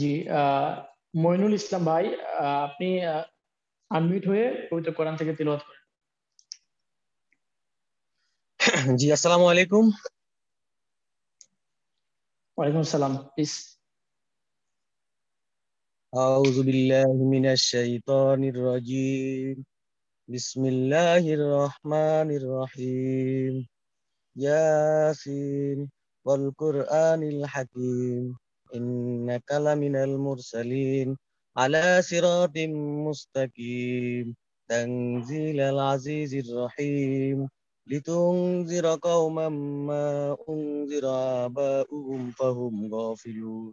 জি। আহ মইনুল ইসলাম ভাই, আপনি আনমিউট হয়ে পবিত্র কোরআন থেকে তিলাওয়াত করেন। জি, আসসালামু আলাইকুম। ওয়ালাইকুম আসসালাম, প্লিজ। আউযু বিল্লাহি মিনাশ শাইতানির রাজিম। বিসমিল্লাহির রহমানির রহিম। ইয়াসিন ওয়াল কুরআনিল হাকিম। ইন্নাকা লামিনাল মুরসালিন আলা সিরাতিম মুস্তাকিম। তানজিলাল আজিজির রহিম। লিতুনজিরা কওমান মা উনজিরা আবাউহুম ফাহুম গাফিলুন।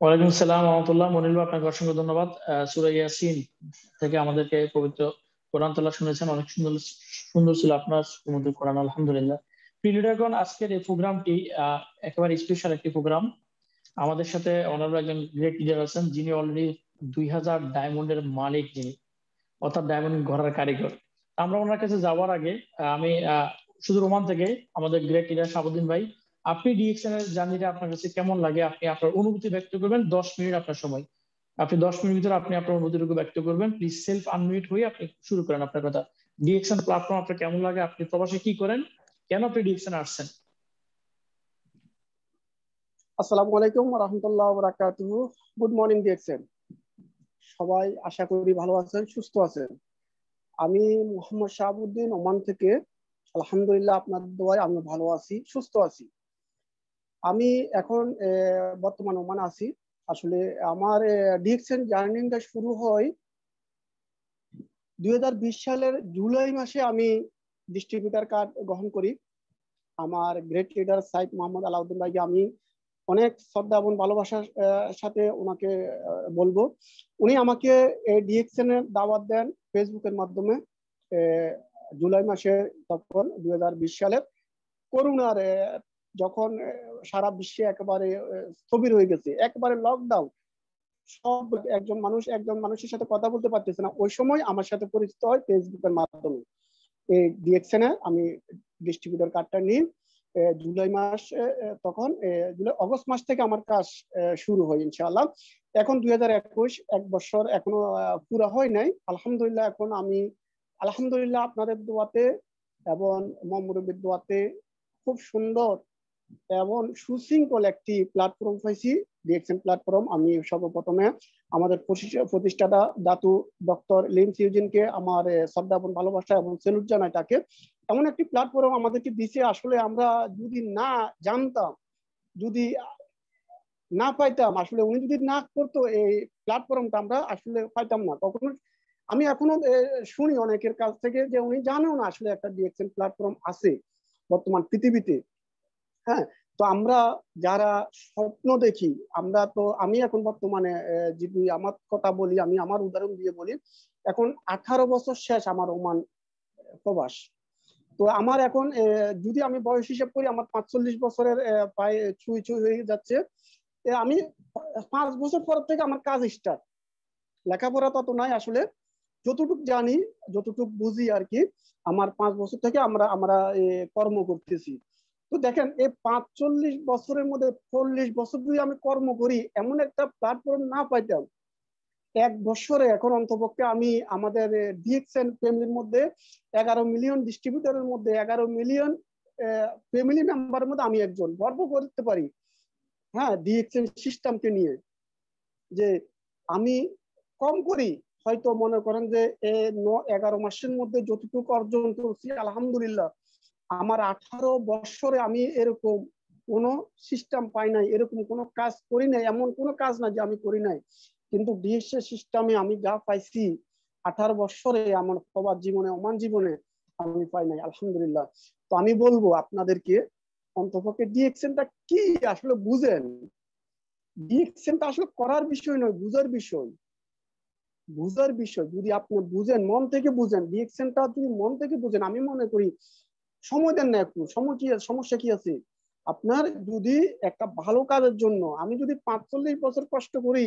ওয়ালাইকুম আসসালাম রহমতুল্লাহ। মনিল ভাই, আপনাকে অসংখ্য ধন্যবাদ। সূরা ইয়াসিন থেকে আমাদেরকে পবিত্র কোরআন তেলাওয়াত শুনেছেন, অনেক সুন্দর সুন্দর ছিল আপনার সুমধুর কোরআন, আলহামদুলিল্লাহ। প্রিয় লিডারগণ, আজকের এই প্রোগ্রামটি একেবারে স্পেশাল একটি প্রোগ্রাম। আমাদের সাথে অনারেবল একজন গ্রেট লিডার আছেন, যিনি অলরেডি 2000 ডায়মন্ডের মালিক, যিনি অর্থাৎ ডায়মন্ড ঘরার কারিগর। আমরা ওনার কাছে যাওয়ার আগে আমি শুধু রোমান থেকে আমাদের গ্রেট লিডার শাহাবুদ্দিন ভাই, আপনি ডিএক্সএন এর জার্নিটা আপনার কাছে কেমন লাগে, আপনি আপনার অনুভূতি ব্যক্ত করবেন। 10 মিনিট আপনার সময়, আপনি 10 মিনিট ভিতরে আপনি আপনার অনুভূতিটুকু ব্যক্ত করবেন। প্লিজ সেলফ আনমিউট হয়ে আপনি শুরু করেন আপনার কথা। ডিএক্সএন প্ল্যাটফর্ম আপনার কেমন লাগে, আপনি প্রবাসে কি করেন, কেন আপনি ডিএক্সএন আসছেন? আসসালামু আলাইকুম ওয়া রাহমাতুল্লাহি ওয়া বারাকাতুহু। Good morning DXN. সবাই আশা করি ভালো আছেন, সুস্থ আছেন। আমি মোহাম্মদ শাহাবুদ্দিন, ওমান থেকে। আলহামদুলিল্লাহ, আপনার দোয়ায় আমি ভালো আছি, সুস্থ আছি। আমি এখন বর্তমান ওমান আছি। আসলে আমার ডিএক্সএন জার্নিটা শুরু হয় 2020 সালের জুলাই মাসে। আমি ডিস্ট্রিবিউটার কার্ড গ্রহণ করি। আমার গ্রেট লিডার সাইদ মোহাম্মদ আলাউদ্দিন ভাইকে আমি অনেক শ্রদ্ধা এবং ভালোবাসার সাথে ওনাকে বলবো। উনি আমাকে ডিএক্সএন এর দাওয়াত দেন ফেসবুকের মাধ্যমে জুলাই মাসে, তখন 2020 সালের করোনার যখন সারা বিশ্বে একেবারে স্থবির হয়ে গেছে, একেবারে লকডাউন, সব একজন মানুষের সাথে কথা বলতে পারতেছে না। ওই সময় আমার সাথে পরিচিত হয় ফেসবুকের মাধ্যমে। এই ডিএক্সএন এ আমি ডিস্ট্রিবিউটর কার্ডটা নিই জুলাই মাস, তখন জুলাই অগস্ট মাস থেকে আমার কাজ শুরু হয় ইনশাআল্লাহ। এখন 2021, 1 বছর এখনো পুরা হয় নাই। আলহামদুলিল্লাহ, এখন আমি আলহামদুলিল্লাহ আপনাদের দোয়াতে এবং মুরব্বির দোয়াতে খুব সুন্দর এবং সুশৃঙ্খল একটি প্ল্যাটফর্ম পাইছি, ডিএক্সএন প্ল্যাটফর্ম। আমি সর্বপ্রথমে আমাদের প্রতিষ্ঠাতা দাতু ডক্টর লিমস ইউজিনকে আমার শ্রদ্ধা এবং ভালোবাসা এবং সেলুট জানাই তাকে। এমন একটি প্ল্যাটফর্ম আমাদেরকে দিছে, আসলে আমরা যদি না জানতাম, যদি না পাইতাম, আসলে উনি যদি না করতো এই প্ল্যাটফর্মটা, আমরা আসলে পাইতাম না কখনো। আমি এখনো শুনি অনেকের কাছ থেকে যে উনি জানেও না আসলে একটা ডিএক্সএন প্ল্যাটফর্ম আছে বর্তমান পৃথিবীতে। হ্যাঁ, তো আমরা যারা স্বপ্ন দেখি, আমরা তো, আমি এখন বর্তমানে যদি আমার কথা বলি, আমি আমার উদাহরণ দিয়ে বলি, এখন 18 বছর শেষ আমার ওমান প্রবাস। তো আমার এখন যদি আমি বয়স হিসাব করি, আমার 45 বছরের প্রায় ছুঁই ছুঁই হয়ে যাচ্ছে। আমি 5 বছর পর থেকে আমার কাজ স্টার্ট। লেখাপড়া তত নাই আসলে, যতটুক জানি, যতটুক বুঝি আর কি। আমার 5 বছর থেকে আমরা আমরা কর্ম করতেছি। তো দেখেন, এই 45 বছরের মধ্যে 40 বছর যদি আমি কর্ম করি, এমন একটা প্ল্যাটফর্ম না পাইতাম। 1 বছরে এখন অন্তপক্ষে আমি আমাদের ডিএক্সএন ফ্যামিলির মধ্যে 11 মিলিয়ন ডিস্ট্রিবিউটরের মধ্যে 11 মিলিয়ন ফ্যামিলি মেম্বারের মধ্যে আমি একজন, গর্ব করতে পারি। হ্যাঁ, ডিএক্সএন সিস্টেমকে নিয়ে যে আমি কম করি, হয়তো মনে করেন যে 11 মাসের মধ্যে যতটুকু অর্জন করছি, আলহামদুলিল্লাহ। আমার 18 বছরে আমি এরকম কোনো সিস্টেম পাই নাই, এরকম কোনো কাজ করি নাই, এমন কোনো কাজ না যে আমি করি নাই। কিন্তু ডিএক্সএন সিস্টেমে আমি যা পাইছি 18 বছরে আমার সবার জীবনে, ওমান জীবনে আমি পাই নাই, আলহামদুলিল্লাহ। তো আমি বলবো আপনাদেরকে, অন্তপক্ষে ডিএক্সএনটা কি আসলে বুঝেন। ডিএক্সএনটা আসলে করার বিষয় নয়, বুঝার বিষয়। বুঝার বিষয় যদি আপনি বুঝেন, মন থেকে বুঝেন, ডিএক্সএনটা যদি মন থেকে বুঝেন, আমি মনে করি সময় দেন না একটু, সমস্যা কি আছে? আপনার যদি একটা ভালো কাজের জন্য আমি যদি 45 বছর কষ্ট করি,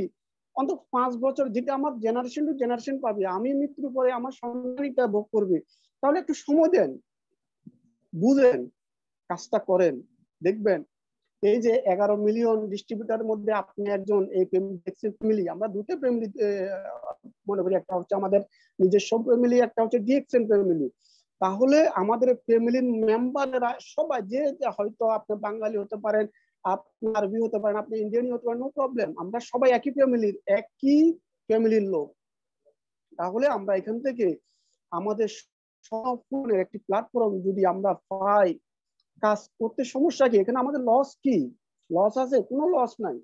অন্তত 5 বছর যেটা আমার জেনারেশন টু জেনারেশন পাবে, আমি মৃত্যুর পরে আমার সন্তানিটা ভোগ করবে, তাহলে একটু সময় দেন, বুঝেন, কাজটা করেন, দেখবেন এই যে 11 মিলিয়ন ডিস্ট্রিবিউটারের মধ্যে আপনি একজন। এই ফ্যামিলি, আমরা দুটো ফ্যামিলি মনে করি, একটা হচ্ছে আমাদের নিজস্ব ফ্যামিলি, একটা হচ্ছে ডিএক্সএন ফ্যামিলি। তাহলে আমাদের ফ্যামিলির মেম্বাররা সবাই, যে হয়তো আপনি বাঙালি হতে পারেন, আপনি আরবি হতে পারেন, আপনি ইন্ডিয়ানি হতে পারেন, নো প্রবলেম, আমরা সবাই একই ফ্যামিলির লোক। তাহলে আমরা এখান থেকে আমাদের সম্পূর্ণ একটি প্ল্যাটফর্ম যদি আমরা পাই, কাজ করতে সমস্যা কি? এখানে আমাদের লস কি? লস আছে? কোনো লস নাই।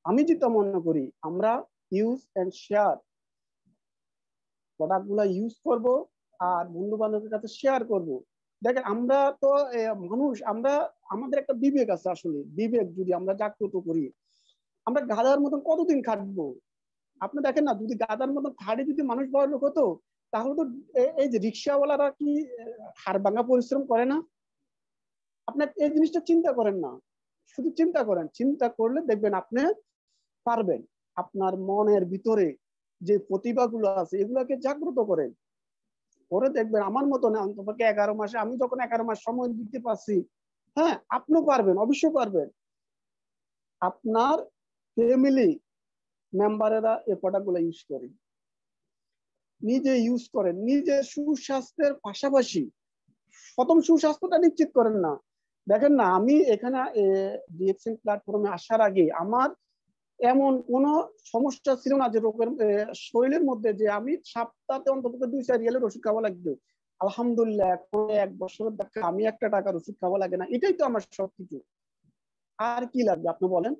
আমি যেটা মনে করি, আমরা ইউজ এন্ড শেয়ার, প্রোডাক্ট গুলা ইউজ করবো আর বন্ধু বান্ধবের কাছে শেয়ার করব। দেখেন আমরা তো মানুষ, আমরা আমাদের একটা বিবেক আছে। আসলে বিবেক যদি আমরা জাগ্রত করি, আমরা গাধার মতন কতদিন খাটবো? আপনি দেখেন না, যদি গাধার মতন খাটে যদি মানুষ বড় লোক হতো, তাহলে তো এই যে রিক্সাওয়ালারা কি হাড় ভাঙা পরিশ্রম করে না? আপনার এই জিনিসটা চিন্তা করেন না, শুধু চিন্তা করেন। চিন্তা করলে দেখবেন আপনি পারবেন। আপনার মনের ভিতরে যে প্রতিভাগুলো আছে এগুলোকে জাগ্রত করেন, করে দেখবেন আমার মতো না, অন্তত 11 মাসে, আমি যখন 11 মাস সময় দিতে পারছি, হ্যাঁ আপনিও পারবেন, অবশ্যই পারবেন। আপনার ফ্যামিলি মেম্বারেরা এই প্রোডাক্ট গুলো ইউজ করেন, নিজে ইউজ করেন, নিজে সুস্বাস্থ্যের পাশাপাশি প্রথম সুস্বাস্থ্যটা নিশ্চিত করেন না। দেখেন না, আমি এখানে ডিএক্সএন প্ল্যাটফর্মে আসার আগে আমার এমন কোন সমস্যা ছিল না যে রোগের শরীরের মধ্যে যে আমি সপ্তাহে অন্তত 2-4 রিয়ালের ওষুধ খাওয়া লাগবে। আলহামদুলিল্লাহ, এখন 1 বছরের দেখা আমি 1 টাকার ওষুধ খাওয়া লাগে না। এটাই তো আমার সবকিছু। আর কি লাগবে আপনি বলেন?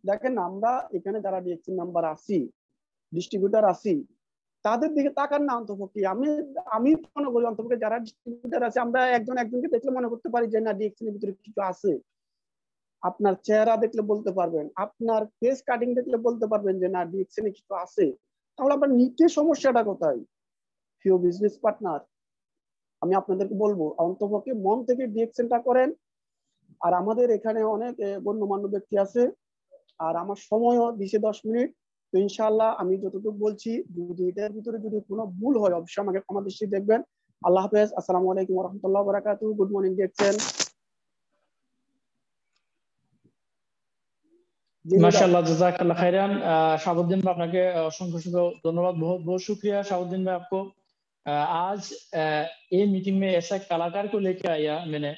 দেখেন না, আমরা এখানে যারা ডিএক্সএন নাম্বার আছি, ডিস্ট্রিবিউটার আছি, তাদের দিকে তাকান না অন্তপক্ষে। আমি মনে করি অন্তপক্ষে যারা ডিস্ট্রিবিউটার আছে, আমরা একজন একজনকে দেখলে মনে করতে পারি যে না, ডিএক্সএন এর ভিতরে কিছু আছে। আপনার চেহারা দেখলে বলতে পারবেন, আপনার ফেস কাটিং দেখলে বলতে পারবেন যে না, ডিএক্সএন এ কিছু আছে। তাহলে আপনার নিচে সমস্যাটা কোথায়? প্রিয় বিজনেস পার্টনার, আমি আপনাদেরকে বলবো অন্তপক্ষে মন থেকে ডিএক্সএনটা করেন। আর আমাদের এখানে অনেক গণ্যমান্য ব্যক্তি আছে, আর আমার সময়ও দিছে 10 মিনিট। তো ইনশাআল্লাহ আমি যতটুকু বলছি, যদি এটার ভিতরে যদি কোনো ভুল হয় অবশ্যই আমাকে ক্ষমা দৃষ্টি দেখবেন। আল্লাহ হাফেজ। আসসালামু আলাইকুম ওয়া রাহমাতুল্লাহি ওয়া বারাকাতুহু। Good morning DXN. মাশাআল্লাহ, জাযাকাল্লাহ খাইরান। শাহাবুদ্দিন ভাই, আপনাকে অসংখ্য অসংখ্য ধन्यवाद, बहुत बहुत शुक्रिया शाहबुद्दीन भाई आपको। आज ये मीटिंग में ऐसा कलाकार को लेके आया मैंने,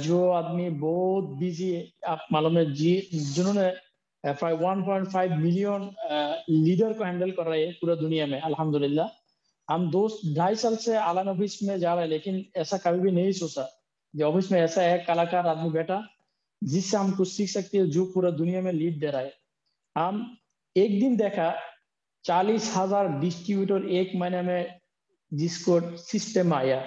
जो आदमी बहुत बिजी है। आप मालूम है जी, जिन्होंने प्राय 1.5 मिलियन लीडर को हैंडल कर रहे हैं पूरा दुनिया में, अल्हम्दुलिल्लाह। हम 2-2.5 साल से आलन ऑफिस में जा रहे हैं, लेकिन ऐसा कभी भी नहीं सोचा कि ऑफिस में ऐसा एक कलाकार आदमी बैठा जिससे हम कुछ सीख सकते हैं, जो पूरा दुनिया में लीड दे रहा है। हम एक दिन देखा 40,000 डिस्ट्रीब्यूटर एक महीने में जिसको सिस्टम आया,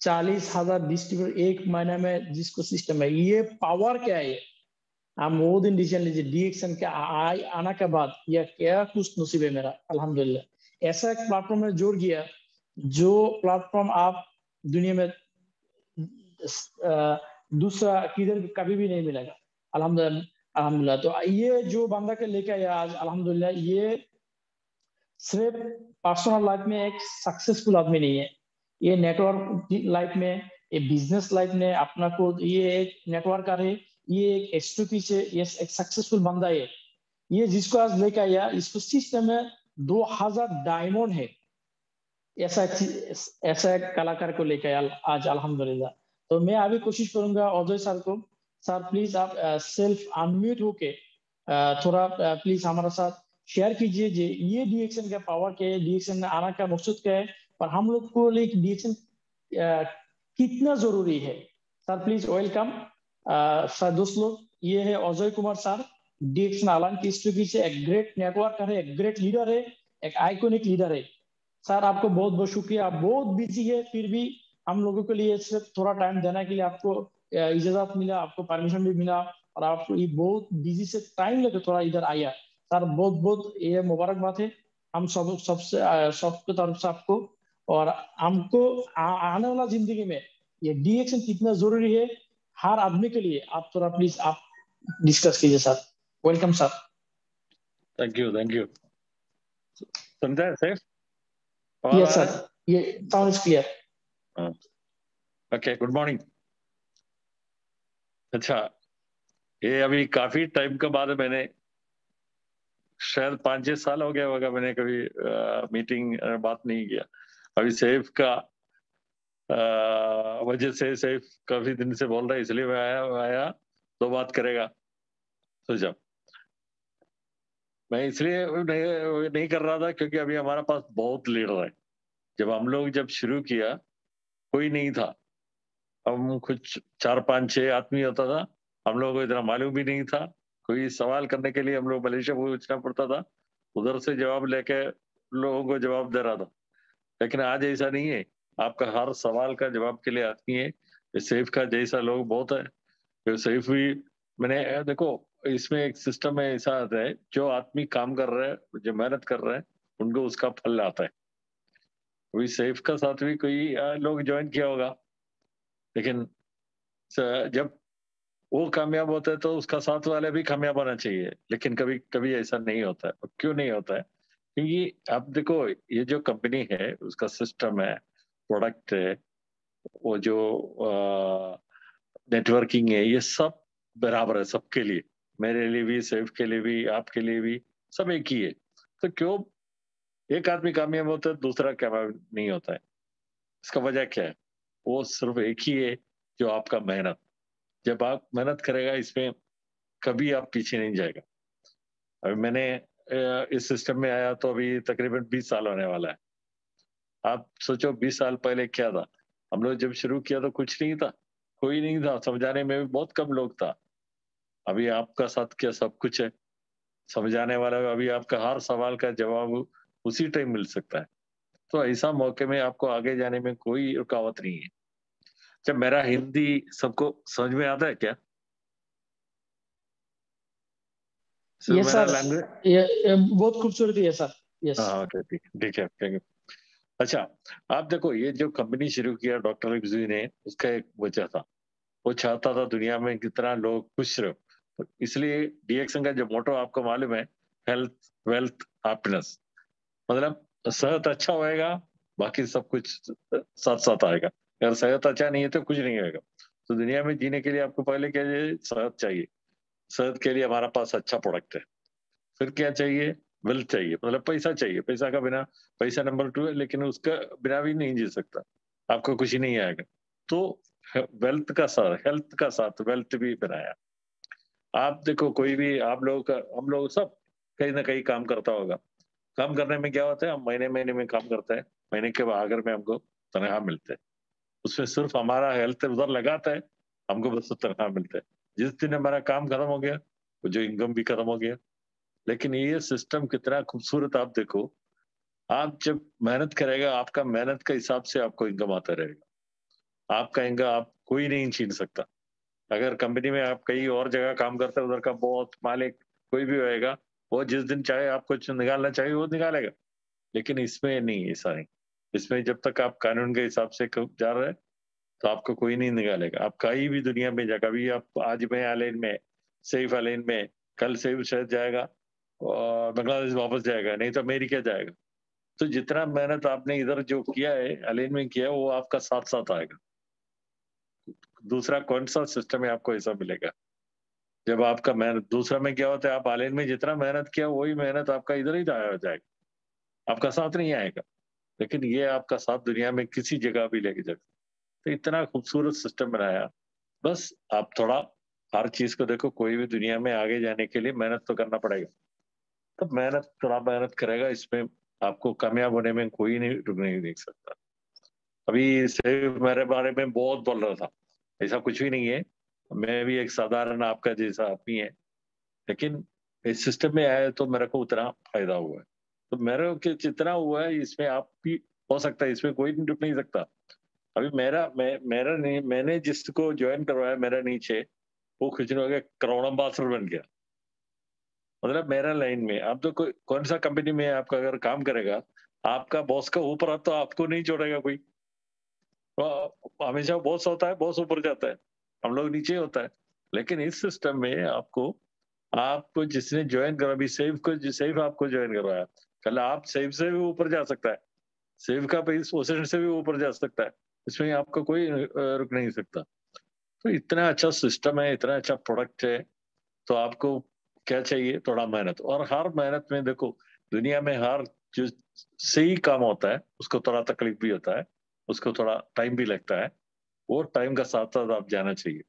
40,000 डिस्ट्रीब्यूटर एक महीने में जिसको सिस्टम है, ये पावर क्या है? हम वो दिन डिसीजन लीजिए, डीएक्सएन के आने के बाद यह क्या कुछ नसीब है मेरा, अल्हम्दुलिल्लाह। ऐसा एक प्लेटफॉर्म में जुड़ गया, जो प्लेटफॉर्म आप दुनिया में दूसरा किधर कभी भी नहीं मिलेगा, अल्हम्दुलिल्लाह। अल्हम्दुलिल्लाह, तो ये जो बंदा के लेके आया आज, अल्हम्दुलिल्लाह, ये सिर्फ पर्सनल लाइफ में एक सक्सेसफुल आदमी नहीं है, ये नेटवर्क लाइफ में, ये बिजनेस लाइफ में अपना को, ये एक नेटवर्कर है, ये एक एक्सट्रीपीस है, ये एक सक्सेसफुल बंदा है। ये जिसको आज लेके आया, इसको सिस्टम में 2000 डायमंड है। ऐसा एक कलाकार को लेके आया आज, अल्हम्दुलिल्लाह। तो मैं अभी कोशिश करूंगा अजय सर को, सर प्लीज आप सेल्फ अनम्यूट होके थोड़ा प्लीज हमारे साथ शेयर कीजिए जी, ये डीएक्सएन का पावर क्या है, डीएक्सएन में आना का मकसद क्या है, और हम लोग को लिए डीएक्सएन कितना जरूरी है। Sir please welcome. सर दोस्त लोग, ये है Ajay Kumar sir, DXN Alan की हिस्ट्री से एक ग्रेट नेटवर्कर है, एक ग्रेट लीडर है, एक आइकॉनिक लीडर है। सर आपको बहुत बहुत शुक्रिया, आप बहुत बिजी है, फिर भी हम लोगों के लिए सिर्फ थोड़ा टाइम देने के लिए आपको इजाजत मिला, आपको परमिशन भी मिला, और आप ये बहुत बिजी से टाइम लेकर थोड़ा इधर आया। सर बहुत बहुत ये मुबारकबाद है हम सबसे सबके तरफ से आपको। और हमको आने वाला जिंदगी में ये डीएक्सएन कितना जरूरी है, हर आदमी के लिए आप थोड़ा प्लीज आप डिस्कस कीजिए sir. Welcome sir. Thank you. समझा है सर? यस सर, ये sound is clear. Okay, good morning. अच्छा, ये अभी काफी टाइम के बाद मैंने, शायद 5-6 साल हो गया होगा, मैंने कभी मीटिंग बात नहीं किया। अभी सैफ का वजह से, सैफ काफी दिन से बोल रहा है, इसलिए मैं आया तो बात करेगा सोचा। मैं इसलिए नहीं कर रहा था क्योंकि अभी हमारे पास बहुत लीडर है। जब शुरू किया कोई नहीं था, हम कुछ 4-5-6 आदमी होता था। हम लोगों को इतना मालूम भी नहीं था। कोई सवाल करने के लिए हम लोग मलेशिया पूछना पड़ता था, उधर से जवाब लेके लोगों को जवाब दे रहा था। लेकिन आज ऐसा नहीं है, आपका हर सवाल का जवाब के लिए आदमी है। सैफ का जैसा लोग बहुत है। तो सैफ भी, मैंने देखो, इसमें एक सिस्टम में ऐसा आता है, जो आदमी काम कर रहे हैं, जो मेहनत कर रहे हैं, उनको उसका फल आता है। अभी सैफ का साथ भी कोई लोग ज्वाइन किया होगा, लेकिन जब वो कामयाब होता है तो उसका साथ वाले भी कामयाब होना चाहिए। लेकिन कभी कभी ऐसा नहीं होता है। और क्यों नहीं होता है? क्योंकि आप देखो, ये जो कंपनी है उसका सिस्टम है, प्रोडक्ट है, वो जो नेटवर्किंग है, ये सब बराबर है सबके लिए। मेरे लिए भी, सैफ के लिए भी, आपके लिए भी, सब एक ही है। तो क्यों एक आदमी कामयाब होता है, दूसरा कामयाब नहीं होता है? इसका वजह क्या है? वो सिर्फ एक ही है, जो आपका मेहनत। जब आप मेहनत करेगा इसमें, कभी आप पीछे नहीं जाएगा। अभी मैंने इस सिस्टम में आया तो अभी तकरीबन 20 साल होने वाला है। आप सोचो 20 साल पहले क्या था? हम लोग जब शुरू किया तो कुछ नहीं था, कोई नहीं था, समझाने में भी बहुत कम लोग था। अभी आपका साथ क्या सब कुछ है, समझाने वाला। अभी आपका हर सवाल का जवाब उसी टाइम मिल सकता है। तो ऐसा मौके में आपको आगे जाने में कोई रुकावट नहीं है। जब मेरा हिंदी सबको समझ में आता है क्या? ये मेरा सर, लैंग्वेज, ये बहुत खूबसूरत है सर। यस। हाँ ओके, ठीक ठीक है, थैंक यू। अच्छा, आप देखो, ये जो कंपनी शुरू किया डॉक्टर रिक्जी ने, उसका एक वजह था, वो चाहता था दुनिया में कितना लोग खुश रहो। तो इसलिए डीएक्सन का जो मोटो आपको मालूम है, हेल्थ वेल्थ हैप्पीनेस। मतलब सेहत अच्छा होएगा, बाकी सब कुछ साथ साथ आएगा। अगर सेहत अच्छा नहीं है तो कुछ नहीं होएगा। तो दुनिया में जीने के लिए आपको पहले क्या चाहिए? सेहत चाहिए। सेहत के लिए हमारा पास अच्छा प्रोडक्ट है। फिर क्या चाहिए? वेल्थ चाहिए, मतलब पैसा चाहिए। पैसा का बिना, पैसा नंबर 2 है, लेकिन उसका बिना भी नहीं जी सकता, आपको कुछ ही नहीं आएगा। तो वेल्थ का साथ, हेल्थ का साथ वेल्थ भी बनाया। आप देखो, कोई भी आप लोगों का, हम लोग सब कहीं ना कहीं काम करता होगा। काम करने में क्या होता है? हम महीने महीने में काम करते हैं, महीने के आखिर में हमको तनख्वाह मिलते हैं। उसमें सिर्फ हमारा हेल्थ उधर लगाता है, हमको बस तनख्वाह मिलता है। जिस दिन हमारा काम खत्म हो गया, वो जो इनकम भी खत्म हो गया। लेकिन ये सिस्टम कितना खूबसूरत, आप देखो, आप जब मेहनत करेगा, आपका मेहनत के हिसाब से आपको इनकम आता रहेगा। आपका इनकम आप कोई नहीं छीन सकता। अगर कंपनी में आप कहीं और जगह काम करते हैं, उधर का बॉस, मालिक, कोई भी होएगा, वो जिस दिन चाहे आपको निकालना चाहिए वो निकालेगा। लेकिन इसमें नहीं, ऐसा नहीं। इसमें जब तक आप कानून के हिसाब से जा रहे हैं, तो आपको कोई नहीं निकालेगा। आप कहीं भी दुनिया में जाकर भी, आप आज में आलेन में, सैफ आलेन में, कल सैफ शायद जाएगा और बांग्लादेश वापस जाएगा, नहीं तो अमेरिका जाएगा। तो जितना मेहनत आपने इधर जो किया है, अलेन में किया, वो आपका साथ साथ आएगा। दूसरा कौन सा सिस्टम है आपको ऐसा मिलेगा? जब आपका मेहनत, दूसरा में क्या होता है, आप आलेन में जितना मेहनत किया, वही मेहनत आपका इधर ही जाया जाएगा, आपका साथ नहीं आएगा। लेकिन ये आपका साथ दुनिया में किसी जगह भी लेके जाएगा। तो इतना खूबसूरत सिस्टम बनाया। बस आप थोड़ा हर चीज को देखो, कोई भी दुनिया में आगे जाने के लिए मेहनत तो करना पड़ेगा। तो मेहनत, थोड़ा मेहनत करेगा, इसमें आपको कामयाब होने में कोई नहीं रुक नहीं देख सकता। अभी से मेरे बारे में बहुत बोल रहा था, ऐसा कुछ भी नहीं है। मैं भी एक साधारण आपका जैसा आदमी है, लेकिन इस सिस्टम में आया तो मेरे को उतना फायदा हुआ है। तो मेरे को जितना हुआ है, इसमें आप भी हो सकता है, इसमें कोई रुक नहीं सकता। अभी मेरा नहीं, मैंने जिसको ज्वाइन करवाया मेरा नीचे, वो कुछ नहीं हो गया, क्राउन अम्बासडर बन गया। मतलब मेरा लाइन में, आप तो कौन सा कंपनी में आपका अगर काम करेगा, आपका बॉस का ऊपर तो आपको नहीं छोड़ेगा कोई। हमेशा बॉस होता है, बॉस ऊपर जाता है। हम लोग नीचे होता है। लेकिन इस सिस्टम में आपको जिसने ज्वाइन करा, अभी सेफ आपको ज्वाइन करवाया, कल आप सेफ से भी ऊपर जा सकता है, सेफ का पोजीशन से भी ऊपर जा सकता है, इसमें आपका कोई रुक नहीं सकता। तो इतना अच्छा सिस्टम है, इतना अच्छा प्रोडक्ट है, तो आपको क्या चाहिए? थोड़ा मेहनत। और हर मेहनत में देखो, दुनिया में हर जो सही काम होता है उसको थोड़ा तकलीफ भी होता है, उसको थोड़ा टाइम भी लगता है, वो टाइम का साथ साथ आप जाना चाहिए।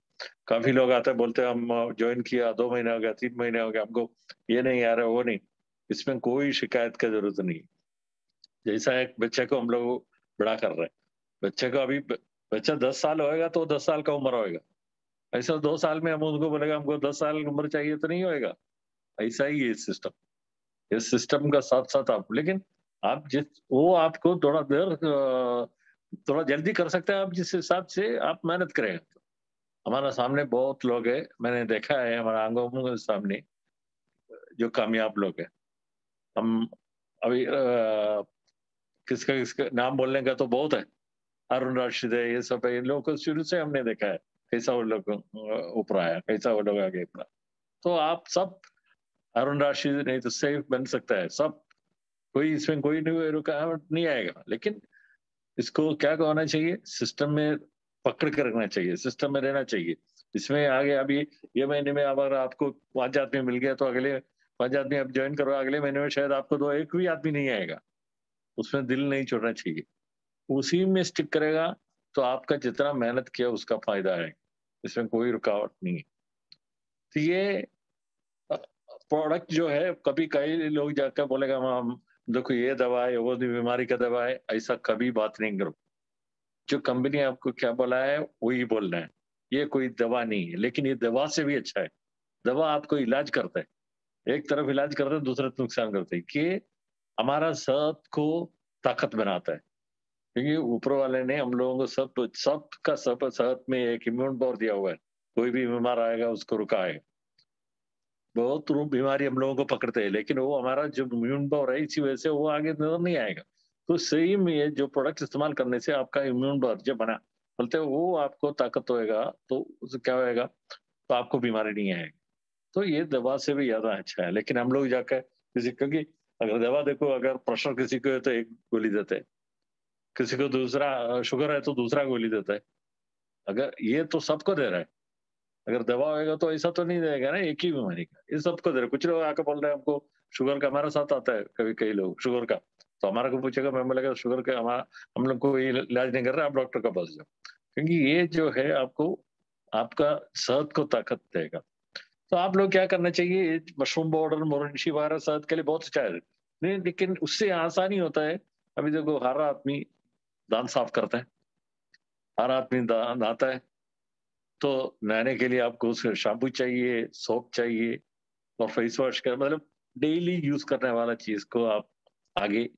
काफी लोग आते हैं, बोलते हैं हम ज्वाइन किया 2 महीने हो गया, 3 महीने हो गया, हमको ये नहीं आ रहा, वो नहीं। इसमें कोई शिकायत की जरूरत नहीं। जैसा एक बच्चे को हम लोग बड़ा कर रहे हैं, बच्चे को अभी बच्चा 10 साल होएगा तो 10 साल का उम्र होएगा, ऐसा 2 साल में हम उसको बोलेगा हमको 10 साल की उम्र चाहिए तो नहीं होएगा। ऐसा ही है सिस्टम। इस सिस्टम का साथ साथ आप, लेकिन आप जिस वो आपको थोड़ा जल्दी कर सकते हैं आप जिस हिसाब से आप मेहनत करें। हमारा सामने बहुत लोग हैं, मैंने देखा है हमारा आंखों के सामने जो कामयाब लोग हैं। हम अभी किसका किसका नाम बोलने का तो बहुत है, अरुण राशिद है, ये सब है, इन लोगों को शुरू से हमने देखा है कैसा वो लोग ऊपर आया, कैसा वो लोग आगे बढ़ा। तो आप सब अरुण राशिद नहीं तो सेफ बन सकता है सब, कोई इसमें कोई नहीं रुकावट नहीं आएगा। लेकिन इसको क्या होना चाहिए, सिस्टम में पकड़ कर रखना चाहिए, सिस्टम में रहना चाहिए। इसमें आगे अभी ये महीने में अगर आपको 5 आदमी मिल गया तो अगले 5 आदमी आप ज्वाइन करो, अगले महीने में शायद आपको 2 एक भी आदमी नहीं आएगा। उसमें दिल नहीं छोड़ना चाहिए, उसी में स्टिक करेगा तो आपका जितना मेहनत किया उसका फायदा है, इसमें कोई रुकावट नहीं है। तो ये प्रोडक्ट जो है, कभी कई लोग जाकर बोलेगा हम देखो ये दवा है, वो बीमारी का दवा है, ऐसा कभी बात नहीं करो। जो कंपनी आपको क्या बोला है वही बोलना है। ये कोई दवा नहीं है, लेकिन ये दवा से भी अच्छा है। दवा आपको इलाज करता है, एक तरफ इलाज करता है, दूसरा तरफ नुकसान करता है, कि हमारा सेहत को ताकत बनाता है। क्योंकि ऊपर वाले ने हम लोगों को सब सेहत में एक इम्यून पावर दिया हुआ है, कोई भी बीमार आएगा उसको रुका है। बहुत बीमारी हम लोगों को पकड़ते हैं, लेकिन वो हमारा जो इम्यून पावर है इसी वजह से वो आगे नजर नहीं आएगा। तो सही में ये जो प्रोडक्ट इस्तेमाल करने से आपका इम्यून पावर जब बना बोलते हैं वो आपको ताकत होएगा, तो उससे क्या होएगा, तो आपको बीमारी नहीं आएगी। तो ये दवा से भी ज्यादा अच्छा है। लेकिन हम लोग जाकर किसी, क्योंकि अगर दवा देखो, अगर प्रेशर किसी को है तो एक गोली देते हैं, किसी को दूसरा शुगर है तो दूसरा गोली देता है। अगर ये तो सबको दे रहा है, अगर दवा होएगा तो ऐसा तो नहीं देगा ना एक ही बीमारी का, ये सबको दे रहा है। कुछ लोग आकर बोल रहे हैं हमको शुगर का, हमारे साथ आता है कभी कई लोग शुगर का, तो हमारा को पूछेगा, मैं बोलेगा शुगर का हमारा हम लोग को इलाज नहीं कर रहा, आप डॉक्टर का पास जाओ। क्योंकि ये जो है आपको आपका सेहत को ताकत देगा। तो आप लोग क्या करना चाहिए, मशरूम पाउडर मोरंशी वगैरह सेहत के लिए बहुत अच्छा है, नहीं लेकिन उससे आसानी होता है। अभी देखो हर आदमी दांत साफ करता है, हर आदमी नहाता है, तो नहाने के लिए आपको उसका शैम्पू चाहिए, सोप चाहिए, और फेस वॉश का मतलब डेली यूज करने वाला चीज को आप आगे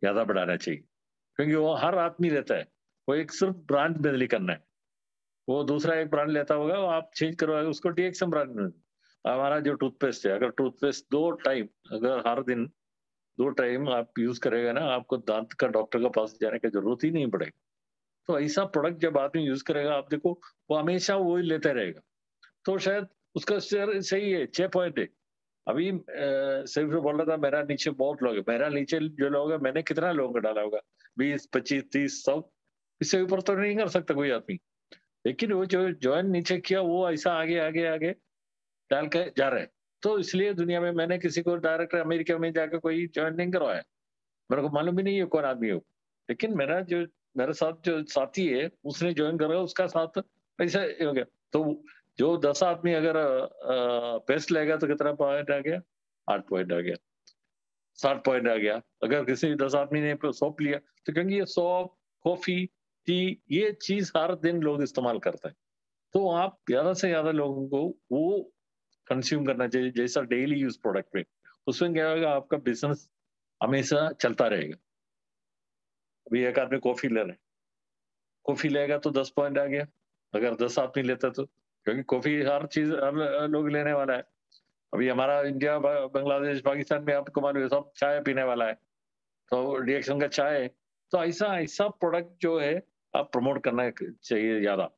ज्यादा बढ़ाना चाहिए। क्योंकि वो हर आदमी रहता है, वो एक सिर्फ ब्रांड बदली करना है, वो दूसरा एक ब्रांड लेता होगा, वो आप चेंज करवाएगा उसको डीएक्सएम ब्रांड में। हमारा जो टूथपेस्ट है, अगर टूथपेस्ट 2 टाइम, अगर हर दिन 2 टाइम आप यूज करेगा ना, आपको दांत का डॉक्टर के पास जाने की जरूरत ही नहीं पड़ेगी। तो ऐसा प्रोडक्ट जब आदमी यूज करेगा, आप देखो वो हमेशा वही लेते रहेगा। तो शायद उसका शेयर सही है, 6 पॉइंट है। अभी सिर्फ बोल रहा था मेरा नीचे बहुत लोग है, मेरा नीचे जो लोग है मैंने कितना लोगों को डाला होगा, 20, 25, 30, 100, इससे ऊपर तो नहीं कर सकता कोई आदमी। लेकिन वो जो ज्वाइन नीचे किया वो ऐसा आगे आगे आगे डाल के जा रहे हैं। तो इसलिए दुनिया में मैंने किसी को डायरेक्ट अमेरिका में जाकर कोई ज्वाइन नहीं करवाया, मेरे को मालूम भी नहीं है कौन आदमी हो। लेकिन मेरे साथ जो साथी है उसने ज्वाइन करा, उसका साथ ऐसा हो गया। तो जो 10 आदमी अगर पेस्ट लेगा तो कितना पॉइंट आ गया, 8 पॉइंट आ गया, 60 पॉइंट आ गया। अगर किसी 10 आदमी ने सौंप लिया, तो क्योंकि ये सौंप, कॉफी, टी, ये चीज हर दिन लोग इस्तेमाल करते हैं, तो आप ज्यादा से ज्यादा लोगों को वो कंज्यूम करना चाहिए जैसा डेली यूज प्रोडक्ट में। उसमें क्या होगा, आपका बिजनेस हमेशा चलता रहेगा। अभी एक आदमी कॉफी ले रहे हैं, कॉफी लेगा तो 10 पॉइंट आ गया, अगर 10 आदमी लेता तो, क्योंकि कॉफी हर चीज हर लोग लेने वाला है। अभी हमारा इंडिया बांग्लादेश पाकिस्तान में आपको मालूम है सब चाय पीने वाला है, तो रिएक्शन का चाय है। तो ऐसा ऐसा प्रोडक्ट जो है आप प्रमोट करना चाहिए ज्यादा।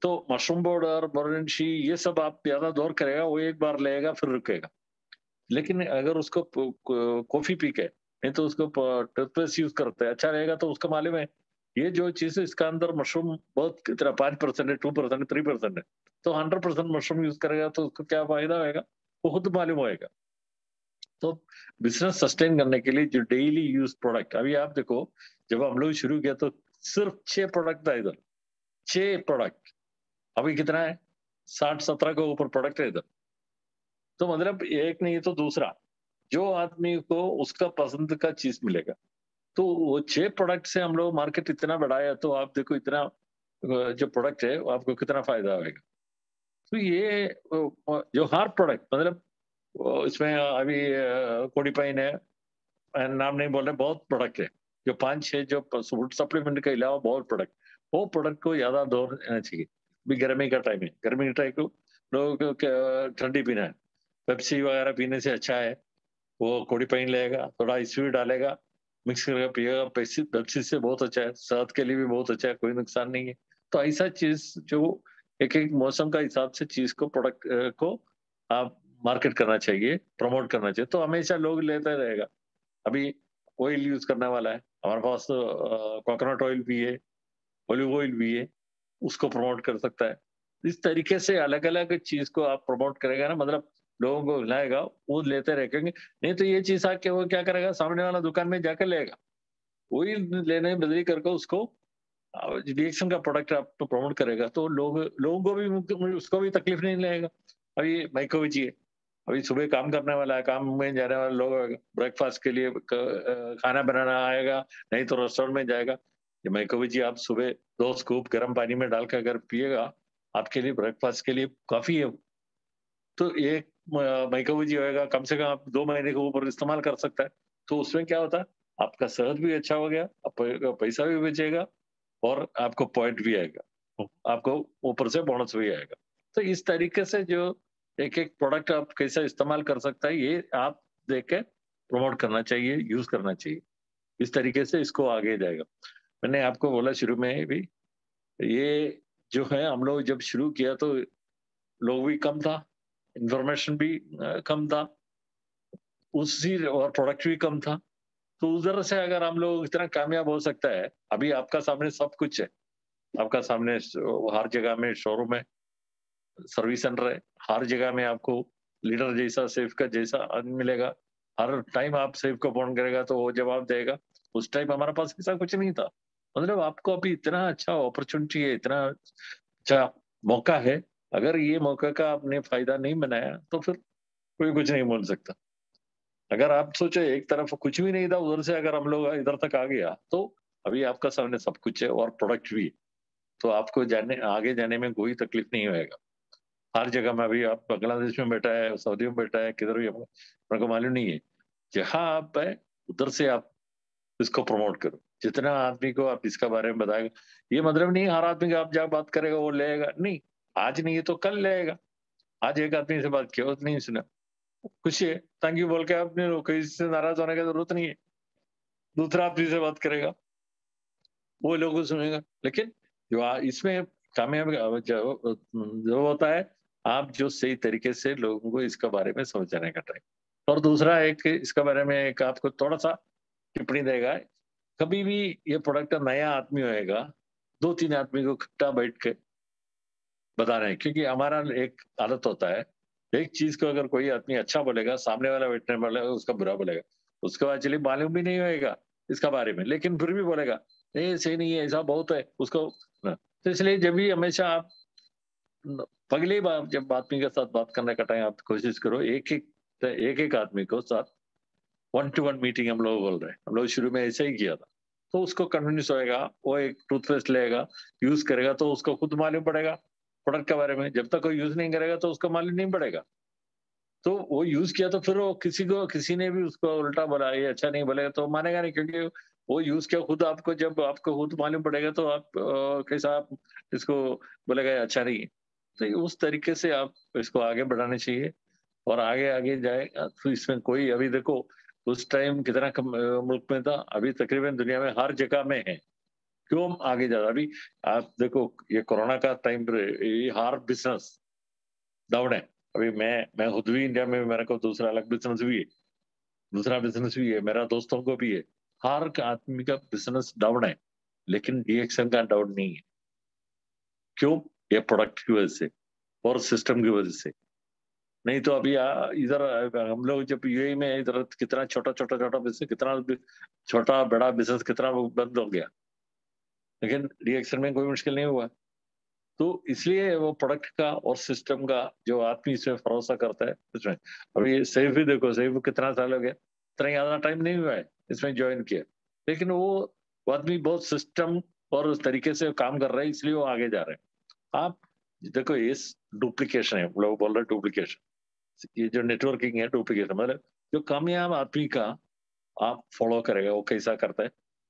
तो मशरूम पाउडर, मोरेंशी, ये सब आप ज्यादा दौर करेगा, वो एक बार लेगा फिर रुकेगा। लेकिन अगर उसको कॉफी पी के, नहीं तो उसको टूथपेस्ट यूज करते हैं, अच्छा रहेगा, तो उसका मालूम है ये जो चीज है इसका अंदर मशरूम बहुत कितना 5% है, 2% 3% है, तो 100% मशरूम यूज करेगा तो उसको क्या फायदा होगा वो खुद मालूम होएगा। तो बिजनेस सस्टेन करने के लिए जो डेली यूज प्रोडक्ट, अभी आप देखो जब हम लोग शुरू किया तो सिर्फ 6 प्रोडक्ट था इधर, 6 प्रोडक्ट। अभी कितना है, 60-70 के ऊपर प्रोडक्ट है इधर। तो मतलब एक नहीं तो दूसरा, जो आदमी को उसका पसंद का चीज मिलेगा। तो वो 6 प्रोडक्ट से हम लोग मार्केट इतना बढ़ाया, तो आप देखो इतना जो प्रोडक्ट है वो आपको कितना फायदा होगा। तो ये जो हर प्रोडक्ट मतलब इसमें अभी कोडी पाइन है, नाम नहीं बोल रहे, बहुत प्रोडक्ट है जो 5-6 जो फूड सप्लीमेंट के अलावा बहुत प्रोडक्ट, वो प्रोडक्ट को ज्यादा दौर रहना चाहिए। अभी गर्मी का टाइम है, गर्मी के टाइम को लोगों को ठंडी पीना है, पेप्सी वगैरह पीने से अच्छा है वो कोडी पाइन लेगा, थोड़ा आइसक्रीम डालेगा, मिक्स करके पिएगा। पेप्सी पेप्सी से बहुत अच्छा है, सेहत के लिए भी बहुत अच्छा है, कोई नुकसान नहीं है। तो ऐसा चीज जो एक एक मौसम का हिसाब से चीज को प्रोडक्ट को आप मार्केट करना चाहिए, प्रमोट करना चाहिए, तो हमेशा लोग लेते रहेगा। अभी ऑयल यूज करने वाला है हमारे पास, कोकोनट ऑयल भी है, ऑलिव ऑयल भी है, उसको प्रमोट कर सकता है। इस तरीके से अलग अलग चीज को आप प्रमोट करेगा ना, मतलब लोगों को लाएगा, वो लेते रहेंगे। नहीं तो ये चीज आके वो क्या करेगा, सामने वाला दुकान में जाकर लेगा, वही लेने बदली करके उसको रिएक्शन का प्रोडक्ट आप प्रमोट करेगा, तो लोगों को भी उसको भी तकलीफ नहीं लगेगा। अभी माइको जी है, अभी सुबह काम करने वाला है, काम में जाने वाले लोग ब्रेकफास्ट के लिए खाना बनाना आएगा, नहीं तो रेस्टोरेंट में जाएगा। ये माइको जी आप सुबह 2 स्कूप गर्म पानी में डालकर अगर पिएगा, आपके लिए ब्रेकफास्ट के लिए काफी है। तो एक माइको जी होएगा, कम से कम आप 2 महीने के ऊपर इस्तेमाल कर सकता है। तो उसमें क्या होता है, आपका सेहत भी अच्छा हो गया, आपका पैसा भी बचेगा, और आपको पॉइंट भी आएगा, आपको ऊपर से बोनस भी आएगा। तो इस तरीके से जो एक एक प्रोडक्ट आप कैसा इस्तेमाल कर सकता है, ये आप देख के प्रमोट करना चाहिए, यूज करना चाहिए। इस तरीके से इसको आगे जाएगा। मैंने आपको बोला शुरू में भी, ये जो है हम लोग जब शुरू किया तो लोग भी कम था, इंफॉर्मेशन भी कम था, उसी और प्रोडक्ट भी कम था। तो उधर से अगर हम लोग इतना कामयाब हो सकता है, अभी आपका सामने सब कुछ है, आपका सामने हर जगह में शोरूम है, सर्विस सेंटर है, हर जगह में आपको लीडर जैसा, सेफ का जैसा आदमी मिलेगा। हर टाइम आप सेफ को फोन करेगा तो वो जवाब देगा। उस टाइम हमारे पास ऐसा कुछ नहीं था। मतलब आपको अभी इतना अच्छा अपॉर्चुनिटी है, इतना अच्छा मौका है, अगर ये मौका का आपने फायदा नहीं बनाया तो फिर कोई कुछ नहीं बोल सकता। अगर आप सोचे एक तरफ कुछ भी नहीं था, उधर से अगर हम लोग इधर तक आ गया, तो अभी आपका सामने सब कुछ है और प्रोडक्ट भी है। तो आपको जाने आगे जाने में कोई तकलीफ नहीं होएगा। हर जगह में, अभी आप बांग्लादेश में बैठा है, सऊदी में बैठा है, किधर भी मेरे को मालूम नहीं है, जहाँ आप है उधर से आप इसको प्रमोट करो। जितना आदमी को आप इसका बारे में बताएगा, ये मतलब नहीं हर आदमी का आप जब बात करेगा वो लेगा, नहीं, आज नहीं है तो कल लेगा। आज एक आदमी से बात किया, उसने नहीं सुना, खुशी है, थैंक यू बोल के आपने किसी से नाराज होने की जरूरत नहीं है। दूसरा आदमी से बात करेगा, वो लोगों को सुनेगा। लेकिन जो इसमें कामयाब जो जो होता है, आप जो सही तरीके से लोगों को इसके बारे में समझाने का टाइम। और दूसरा एक इसके बारे में एक आपको थोड़ा सा टिप्पणी देगा, कभी भी ये प्रोडक्ट नया आदमी होएगा, 2-3 आदमी को इकट्ठा बैठ के बता रहे हैं, क्योंकि हमारा एक आदत होता है, एक चीज को अगर कोई आदमी अच्छा बोलेगा, सामने वाला बैठने वाला उसका बुरा बोलेगा, उसको एक्चुअली मालूम भी नहीं होएगा इसका बारे में, लेकिन फिर भी बोलेगा नहीं सही नहीं है, ऐसा बहुत है उसको ना। तो इसलिए जब भी हमेशा आप पहली बार जब आदमी के साथ बात करने का टाइम आप कोशिश करो, एक एक आदमी को साथ 1-to-1 मीटिंग हम लोग बोल रहे हैं, हम लोग शुरू में ऐसे ही किया था। तो उसको कन्विंस होएगा, वो एक टूथपेस्ट लेगा, यूज करेगा, तो उसको खुद मालूम पड़ेगा प्रोडक्ट के बारे में। जब तक कोई यूज नहीं करेगा तो उसको मालूम नहीं पड़ेगा। तो वो यूज किया तो फिर वो किसी ने भी उसको उल्टा बोला, ये अच्छा नहीं बोलेगा तो मानेगा नहीं, क्योंकि वो यूज किया खुद आपको, जब आपको खुद मालूम पड़ेगा तो आप कैसा आप इसको बोलेगा ये अच्छा नहीं है। तो उस तरीके से आप इसको आगे बढ़ाने चाहिए और आगे आगे जाएगा। तो इसमें कोई, अभी देखो उस टाइम कितना मुल्क में था, अभी तकरीबन दुनिया में हर जगह में है। क्यों हम आगे जा रहे हैं? अभी आप देखो ये कोरोना का टाइम पर ये हर बिजनेस डाउन है। अभी मैं खुद भी इंडिया में, मेरे को दूसरा अलग बिजनेस भी है, दूसरा बिजनेस भी है, मेरा दोस्तों को भी है। हर आदमी का बिजनेस डाउन है, लेकिन डीएक्सएम का डाउन नहीं है। क्यों? ये प्रोडक्ट की वजह से और सिस्टम की वजह से। नहीं तो अभी इधर हम लोग जब यूएई में इधर कितना छोटा छोटा छोटा बिजनेस, कितना छोटा बड़ा बिजनेस कितना बंद हो गया, लेकिन डीएक्सएल में कोई मुश्किल नहीं हुआ। तो इसलिए वो प्रोडक्ट का और सिस्टम का जो आदमी इसमें भरोसा करता है उसमें। अभी सैफ भी देखो, सैफ कितना साल हो गया, इतना ज्यादा टाइम नहीं हुआ है इसमें ज्वाइन किया, लेकिन वो आदमी बहुत सिस्टम और उस तरीके से काम कर रहा है, इसलिए वो आगे जा रहे हैं। आप देखो इस डुप्लीकेशन है, लोग बोल रहे हैं डुप्लीकेशन, ये जो नेटवर्किंग है डुप्लीकेशन, मतलब जो कामयाब आदमी का आप फॉलो करेगा वो कैसा करता है,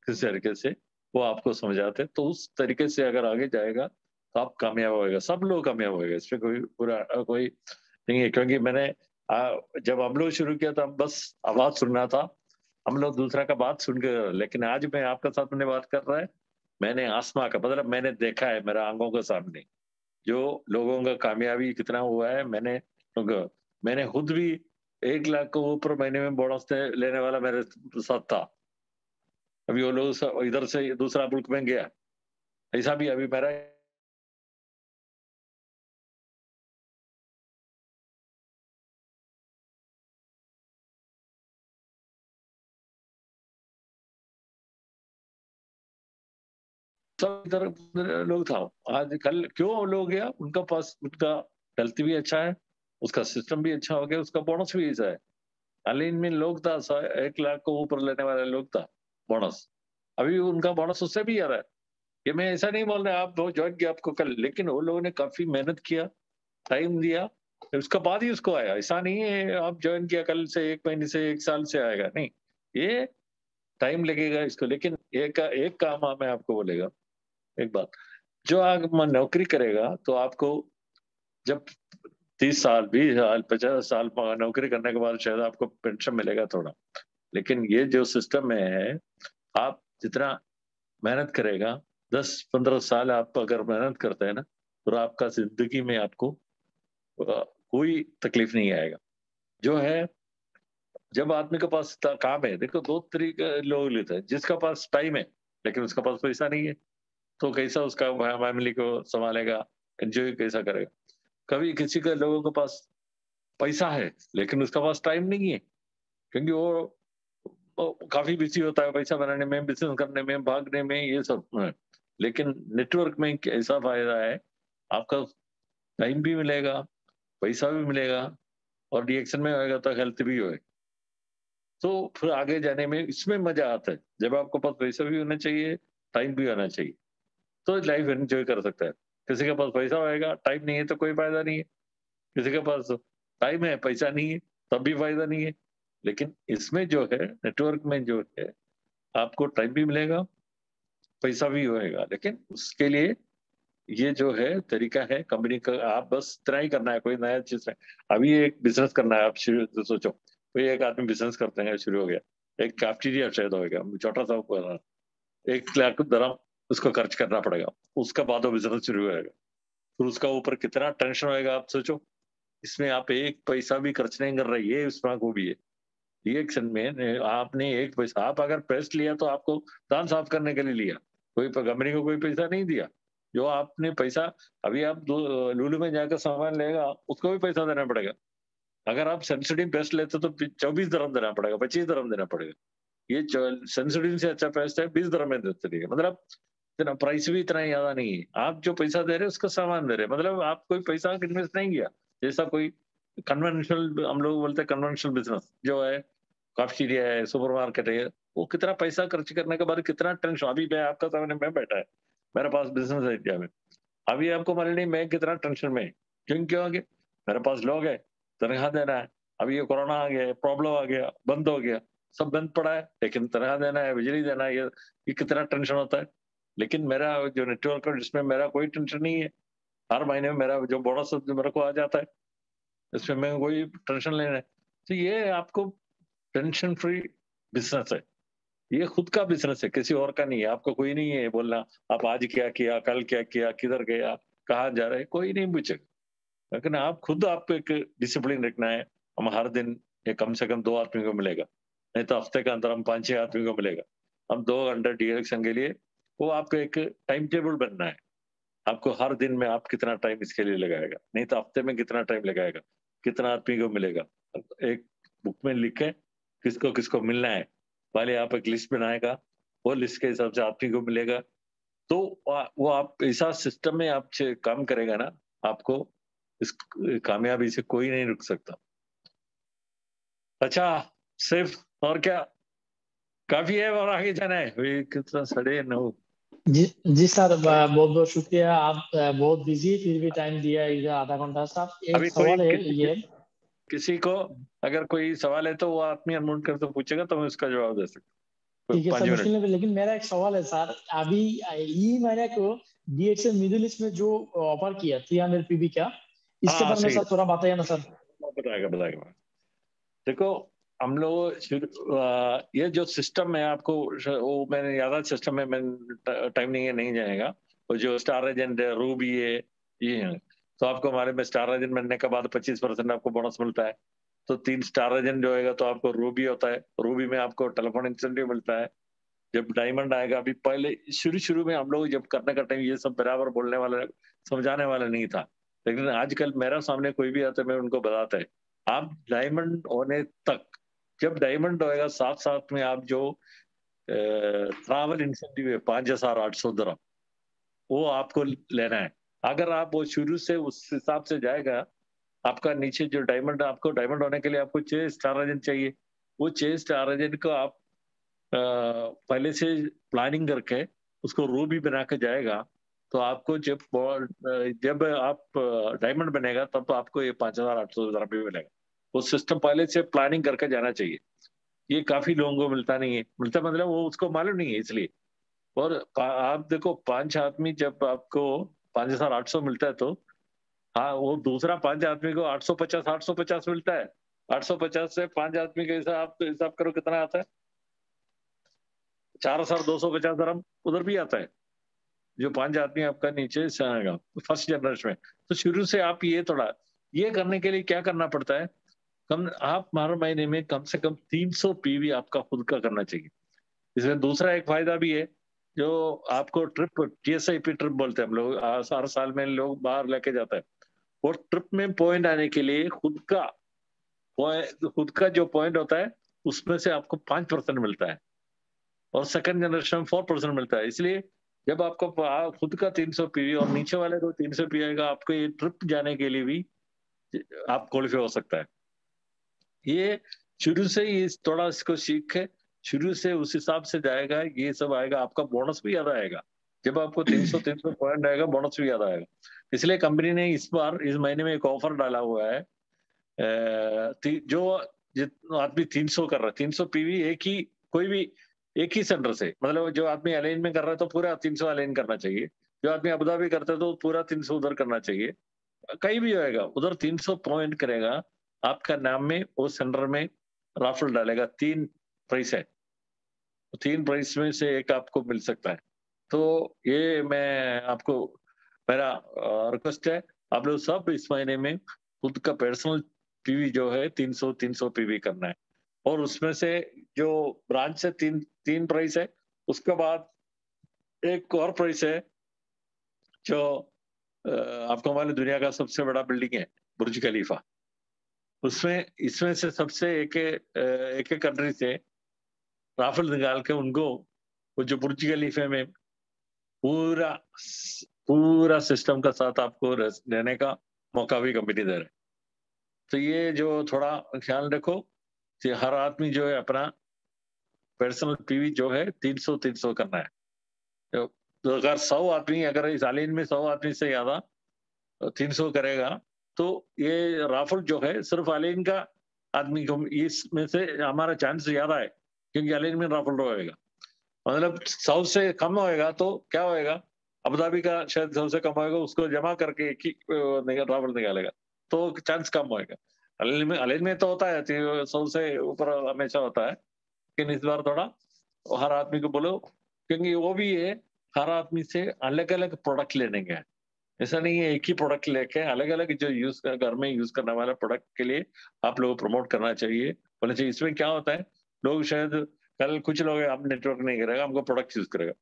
किस तरीके से वो आपको समझाते हैं, तो उस तरीके से अगर आगे जाएगा तो आप कामयाब होएगा, सब लोग कामयाब होएगा, इसमें कोई पूरा कोई नहीं है। क्योंकि मैंने जब हम लोग शुरू किया था बस आवाज सुनना था, हम लोग दूसरा का बात सुन कर, लेकिन आज मैं आपके साथ मैंने बात कर रहा है, मैंने आसमा का मतलब मैंने देखा है मेरा आंखों के सामने जो लोगों का कामयाबी कितना हुआ है। मैंने खुद भी 1 लाख को ऊपर महीने में बोनस लेने वाला मेरे साथ था। अभी वो लोग इधर से दूसरा मुल्क में गया, ऐसा भी अभी मेरा सब इधर लोग था। आज कल क्यों लोग गया, उनका पास उनका हेल्थ भी अच्छा है, उसका सिस्टम भी अच्छा हो गया, उसका बोनस भी अच्छा है। हाल में लोग था 1 लाख को ऊपर लेने वाले लोग था बोनस, अभी उनका बोनस उससे भी आ रहा है। ये मैं ऐसा नहीं बोल रहा आप वो ज्वाइन किया आपको कल, लेकिन वो लोगों ने काफी मेहनत किया, टाइम दिया, उसके बाद ही उसको आया। ऐसा नहीं है आप ज्वाइन किया कल से 1 महीने से 1 साल से आएगा, नहीं, ये टाइम लगेगा इसको। लेकिन एक काम मैं आपको बोलेगा एक बात, जो आप नौकरी करेगा तो आपको जब 30 साल 20 साल 50 साल नौकरी करने के बाद शायद आपको पेंशन मिलेगा थोड़ा, लेकिन ये जो सिस्टम में है आप जितना मेहनत करेगा 10-15 साल आप अगर मेहनत करते हैं ना, तो आपका जिंदगी में आपको कोई तकलीफ नहीं आएगा। जो है जब आदमी के पास काम है, देखो 2 तरीके लोग लेते हैं, जिसका पास टाइम है लेकिन उसका पास पैसा नहीं है, तो कैसा उसका फैमिली को संभालेगा, एंजॉय कैसा करेगा। कभी किसी के लोगों के पास पैसा है लेकिन उसका पास टाइम नहीं है, क्योंकि वो काफी बिजी होता है पैसा बनाने में, बिजनेस करने में, भागने में, ये सब में। लेकिन नेटवर्क में ऐसा फायदा है, आपका टाइम भी मिलेगा, पैसा भी मिलेगा, और रिएक्शन में होएगा तो हेल्थ भी होएगा। तो फिर आगे जाने में इसमें मजा आता है, जब आपको पास पैसा भी होना चाहिए, टाइम भी होना चाहिए, तो लाइफ एंजॉय कर सकता है। किसी के पास पैसा होएगा, टाइम नहीं है तो कोई फायदा नहीं है, किसी के पास टाइम है पैसा नहीं है तब भी फायदा नहीं है। लेकिन इसमें जो है नेटवर्क में जो है आपको टाइम भी मिलेगा, पैसा भी होएगा, लेकिन उसके लिए ये जो है तरीका है कंपनी का, आप बस इतना ही करना है, कोई नया चीज नहीं। अभी एक बिजनेस करना है, आप शुरू तो सोचो कोई एक आदमी बिजनेस करते हैं, शुरू हो गया एक कैफेटेरिया शायद हो गया छोटा सा, 1 लाख दरम उसको खर्च करना पड़ेगा, उसका बाद वो बिजनेस शुरू होगा। फिर उसका ऊपर कितना टेंशन होएगा आप सोचो, इसमें आप एक पैसा भी खर्च नहीं कर रहे, ये उसमें को भी है। रिएक्शन में आपने एक पैसा, आप अगर पेस्ट लिया तो आपको दांत साफ करने के लिए लिया, कोई कंपनी को कोई पैसा नहीं दिया। जो आपने पैसा, अभी आप लुलु में जाकर सामान लेगा उसको भी पैसा देना पड़ेगा। अगर आप सेंसिटिव पेस्ट लेते तो 24 दरम देना पड़ेगा, 25 दरम देना पड़ेगा। ये सेंसिटिव से अच्छा पेस्ट है 20 दरम में देते रहिए, मतलब इतना प्राइस भी इतना ज्यादा नहीं है। आप जो पैसा दे रहे हैं उसका सामान दे रहे हैं, मतलब आप कोई पैसा इन्वेस्ट नहीं किया। जैसा कोई कन्वेंशनल, हम लोग बोलते हैं कन्वेंशनल बिजनेस जो है, काफेटेरिया है, सुपरमार्केट है, वो कितना पैसा खर्च करने के बाद कितना टेंशन। अभी मैं आपका सामने में बैठा है, मेरे पास बिजनेस है इंडिया में, अभी आपको मालूम नहीं मैं कितना टेंशन में, क्यों आगे मेरे पास लोग है, तनख्वाह देना है। अभी ये कोरोना आ गया, प्रॉब्लम आ गया, बंद हो गया, सब बंद पड़ा है, लेकिन तनख्वाह देना है, बिजली देना है, ये कितना टेंशन होता है। लेकिन मेरा जो नेटवर्क है जिसमें मेरा कोई टेंशन नहीं है, हर महीने में मेरा जो बोनस मेरे को आ जाता है, इसमें मैं कोई टेंशन लेना है। तो ये आपको टेंशन फ्री बिजनेस है, ये खुद का बिजनेस है, किसी और का नहीं है। आपको कोई नहीं है बोलना आप आज क्या किया, कल क्या किया, किधर गया, कहाँ जा रहे, कोई नहीं पूछेगा। लेकिन आप खुद आपको एक डिसिप्लिन रखना है। हम हर दिन ये कम से कम 2 आदमी को मिलेगा, नहीं तो हफ्ते के अंदर हम 5-6 आदमी को मिलेगा। हम 2 घंटे डायरेक्शन के लिए, वो आपको एक टाइम टेबल बनना है। आपको हर दिन में आप कितना टाइम इसके लिए लगाएगा, नहीं तो हफ्ते में कितना टाइम लगाएगा, कितना आदमी को मिलेगा। एक बुक में लिखे किसको किसको मिलना है, पहले आप एक लिस्ट बनाएगा, वो लिस्ट के हिसाब से आदमी को मिलेगा। तो वो आप ऐसा सिस्टम में आप काम करेगा ना, आपको इस कामयाबी से कोई नहीं रुक सकता। अच्छा, सिर्फ और क्या काफी है और आगे जाना है? कितना 9:30। जी सर, बहुत बहुत शुक्रिया। आप बहुत बिजी, फिर भी टाइम दिया इधर आधा घंटा। साहब एक अभी कोई सवाल है ये। किसी को अगर कोई सवाल है तो वो आदमी अनम्यूट कर तो पूछेगा, तो मैं उसका जवाब दे सकता हूँ ठीक है 5 सर, मिनट। मुश्किल नहीं, लेकिन मेरा एक सवाल है सर। अभी ई महीने को डीएचएल मिडिल ईस्ट में जो ऑफर किया 300 पीबी का, इसके हाँ बारे में सही सर थोड़ा बताइए ना सर। बताएगा बताएगा। देखो, हम लोग ये जो सिस्टम है आपको, वो मैंने याद सिस्टम में मैं टाइम नहीं है, नहीं जाएगा। वो जो स्टार एजेंट है, रूबी है, ये है। तो आपको हमारे में स्टार एजेंट बनने के बाद 25% आपको बोनस मिलता है। तो 3 स्टार एजेंट जो होगा तो आपको रूबी होता है, रूबी में आपको टेलीफोन इंसेंटिव मिलता है। जब डायमंड आएगा, अभी पहले शुरू शुरू में हम लोग जब करने का टाइम ये सब बराबर बोलने वाला, समझाने वाला नहीं था। लेकिन आजकल मेरा सामने कोई भी आता है, मैं उनको बताता है आप डायमंड होने तक, जब डायमंड होएगा साथ साथ में आप जो ट्रैवल इंसेंटिव है 5,800 दिरहम, वो आपको लेना है। अगर आप वो शुरू से उस हिसाब से जाएगा, आपका नीचे जो डायमंड, आपको डायमंड होने के लिए आपको 6 स्टार एजेंट चाहिए। वो 6 स्टार एजेंट को आप पहले से प्लानिंग करके उसको रो भी बना के जाएगा, तो आपको जब आप डायमंड बनेगा तब तो आपको ये 5,800 रुपये मिलेगा। वो सिस्टम पहले से प्लानिंग करके जाना चाहिए। ये काफी लोगों को मिलता नहीं है, मिलता मतलब वो उसको मालूम नहीं है इसलिए। और आप देखो 5 आदमी जब आपको 5,800 मिलता है, तो हाँ वो दूसरा 5 आदमी को 850 मिलता है। 850 से 5 आदमी का हिसाब, आप हिसाब करो कितना आता है। 4,250 दिरहम उधर भी आता है, जो 5 आदमी आपका नीचे से आएगा फर्स्ट जनरेशन में। तो शुरू से आप ये थोड़ा, ये करने के लिए क्या करना पड़ता है, आप हर महीने में कम से कम 300 पीवी आपका खुद का करना चाहिए। इसमें दूसरा एक फायदा भी है, जो आपको ट्रिप, टीएसआईपी ट्रिप बोलते हैं हम लोग, हर साल में लोग बाहर लेके जाता है। और ट्रिप में पॉइंट आने के लिए खुद का जो पॉइंट होता है, उसमें से आपको 5% मिलता है, और सेकंड जनरेशन में 4% मिलता है। इसलिए जब आपको खुद का 300 पीवी और नीचे वाले को 300 पी आएगा, आपको ये ट्रिप जाने के लिए भी आप क्वालिफाई हो सकता है। ये शुरू से ही थोड़ा इसको सीख के शुरू से उस हिसाब से जाएगा, ये सब आएगा, आपका बोनस भी याद आएगा। जब आपको 300 पॉइंट आएगा, बोनस भी याद आएगा। इसलिए कंपनी ने इस बार इस महीने में एक ऑफर डाला हुआ है, जो आदमी 300 कर रहा है, 300 पीवी एक ही, कोई भी एक ही सेंटर से, मतलब जो आदमी अलाइन में कर रहा है तो पूरा 300 अलाइन करना चाहिए। जो आदमी अबू धाबी करता है तो पूरा 300 उधर करना चाहिए। कहीं भी होएगा उधर 300 पॉइंट करेगा, आपका नाम में वो सेंटर में राफल डालेगा। 3 प्राइस है, 3 प्राइस में से एक आपको मिल सकता है। तो ये मैं आपको, मेरा रिक्वेस्ट है, आप लोग सब इस महीने में खुद का पर्सनल पीवी जो है 300 पीवी करना है। और उसमें से जो ब्रांच से तीन प्राइस है, उसके बाद एक और प्राइस है जो आपको हमारे दुनिया का सबसे बड़ा बिल्डिंग है, बुर्ज खलीफा। उसमें इसमें से सबसे एक कंट्री से राफेल निकाल के उनको, वो जो बुर्ज खलीफे में पूरा पूरा सिस्टम का साथ आपको रहने का मौका भी कंपनी दे रहे हैं। तो ये जो थोड़ा ख्याल रखो कि हर आदमी जो है अपना पर्सनल पीवी जो है 300 करना है। तो अगर 100 आदमी, अगर इस आलीन में 100 आदमी से ज्यादा 300 करेगा, तो ये राफल जो है सिर्फ अलीन का आदमी को, इसमें से हमारा चांस ज्यादा है, क्योंकि अलीन में राफल रहेगा। मतलब 100 से कम होएगा तो क्या होएगा, अबू धाबी का शायद 100 से कम होएगा, उसको जमा करके एक ही राफल निकालेगा, तो चांस कम होएगा। अलीन में तो होता है 100 से ऊपर हमेशा होता है, लेकिन इस बार थोड़ा हर आदमी को बोलो, क्योंकि वो भी है हर आदमी से अलग अलग प्रोडक्ट लेने का है। ऐसा नहीं है एक ही प्रोडक्ट लेके अलग अलग जो घर में यूज करने वाला प्रोडक्ट के लिए आप लोगों को प्रमोट करना चाहिए, बोलना चाहिए। इसमें क्या होता है, लोग शायद कल कुछ लोग हम नेटवर्क नहीं करेगा, हमको प्रोडक्ट यूज करेगा,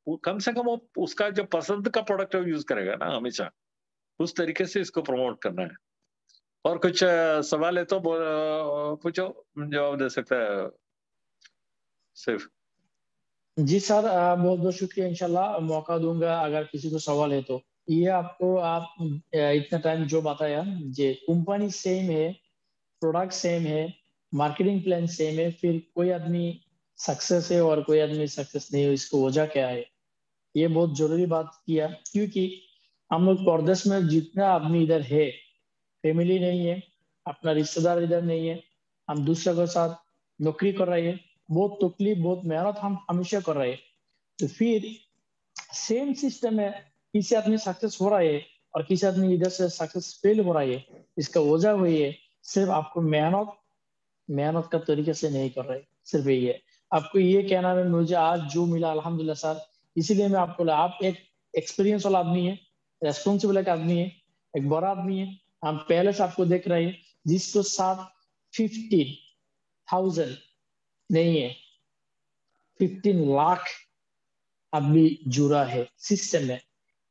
वो कम से कम वो उसका जो पसंद का प्रोडक्ट है वो यूज करेगा ना हमेशा। उस तरीके से इसको प्रमोट करना है। और कुछ सवाल है तो पूछो, जवाब दे सकता है सिर्फ। जी सर, बहुत बहुत शुक्रिया। इंशाल्लाह मौका दूंगा अगर किसी को सवाल है तो। ये आपको आप इतना टाइम जो बताया, जे कंपनी सेम है, प्रोडक्ट सेम है, मार्केटिंग प्लान सेम है, फिर कोई आदमी सक्सेस है और कोई आदमी सक्सेस नहीं है, इसको वजह क्या है? ये बहुत जरूरी बात किया, क्योंकि हम लोग परदेश में जितना आदमी इधर है, फैमिली नहीं है, अपना रिश्तेदार इधर नहीं है, हम दूसरे के साथ नौकरी कर रहे हैं, बहुत तकलीफ बहुत मेहनत हम हमेशा कर रहे हैं। तो फिर सेम सिस्टम है, किसी आदमी सक्सेस हो रहा है और किसी आदमी इधर से सक्सेस फेल हो रहा है। इसका वजह वही है, सिर्फ आपको मेहनत मेहनत का तरीके से नहीं कर रहे, सिर्फ यही है। आपको ये कहना है मुझे आज जो मिला अल्हम्दुलिल्लाह सर, इसीलिए मैं आपको आप एक एक्सपीरियंस वाला आदमी है, रेस्पॉन्सिबल एक आदमी है, एक बड़ा आदमी है। हम पहले से आपको देख रहे हैं, जिसको साथ 15,000 नहीं है, 15 लाख आदमी जुड़ा है सिस्टम में।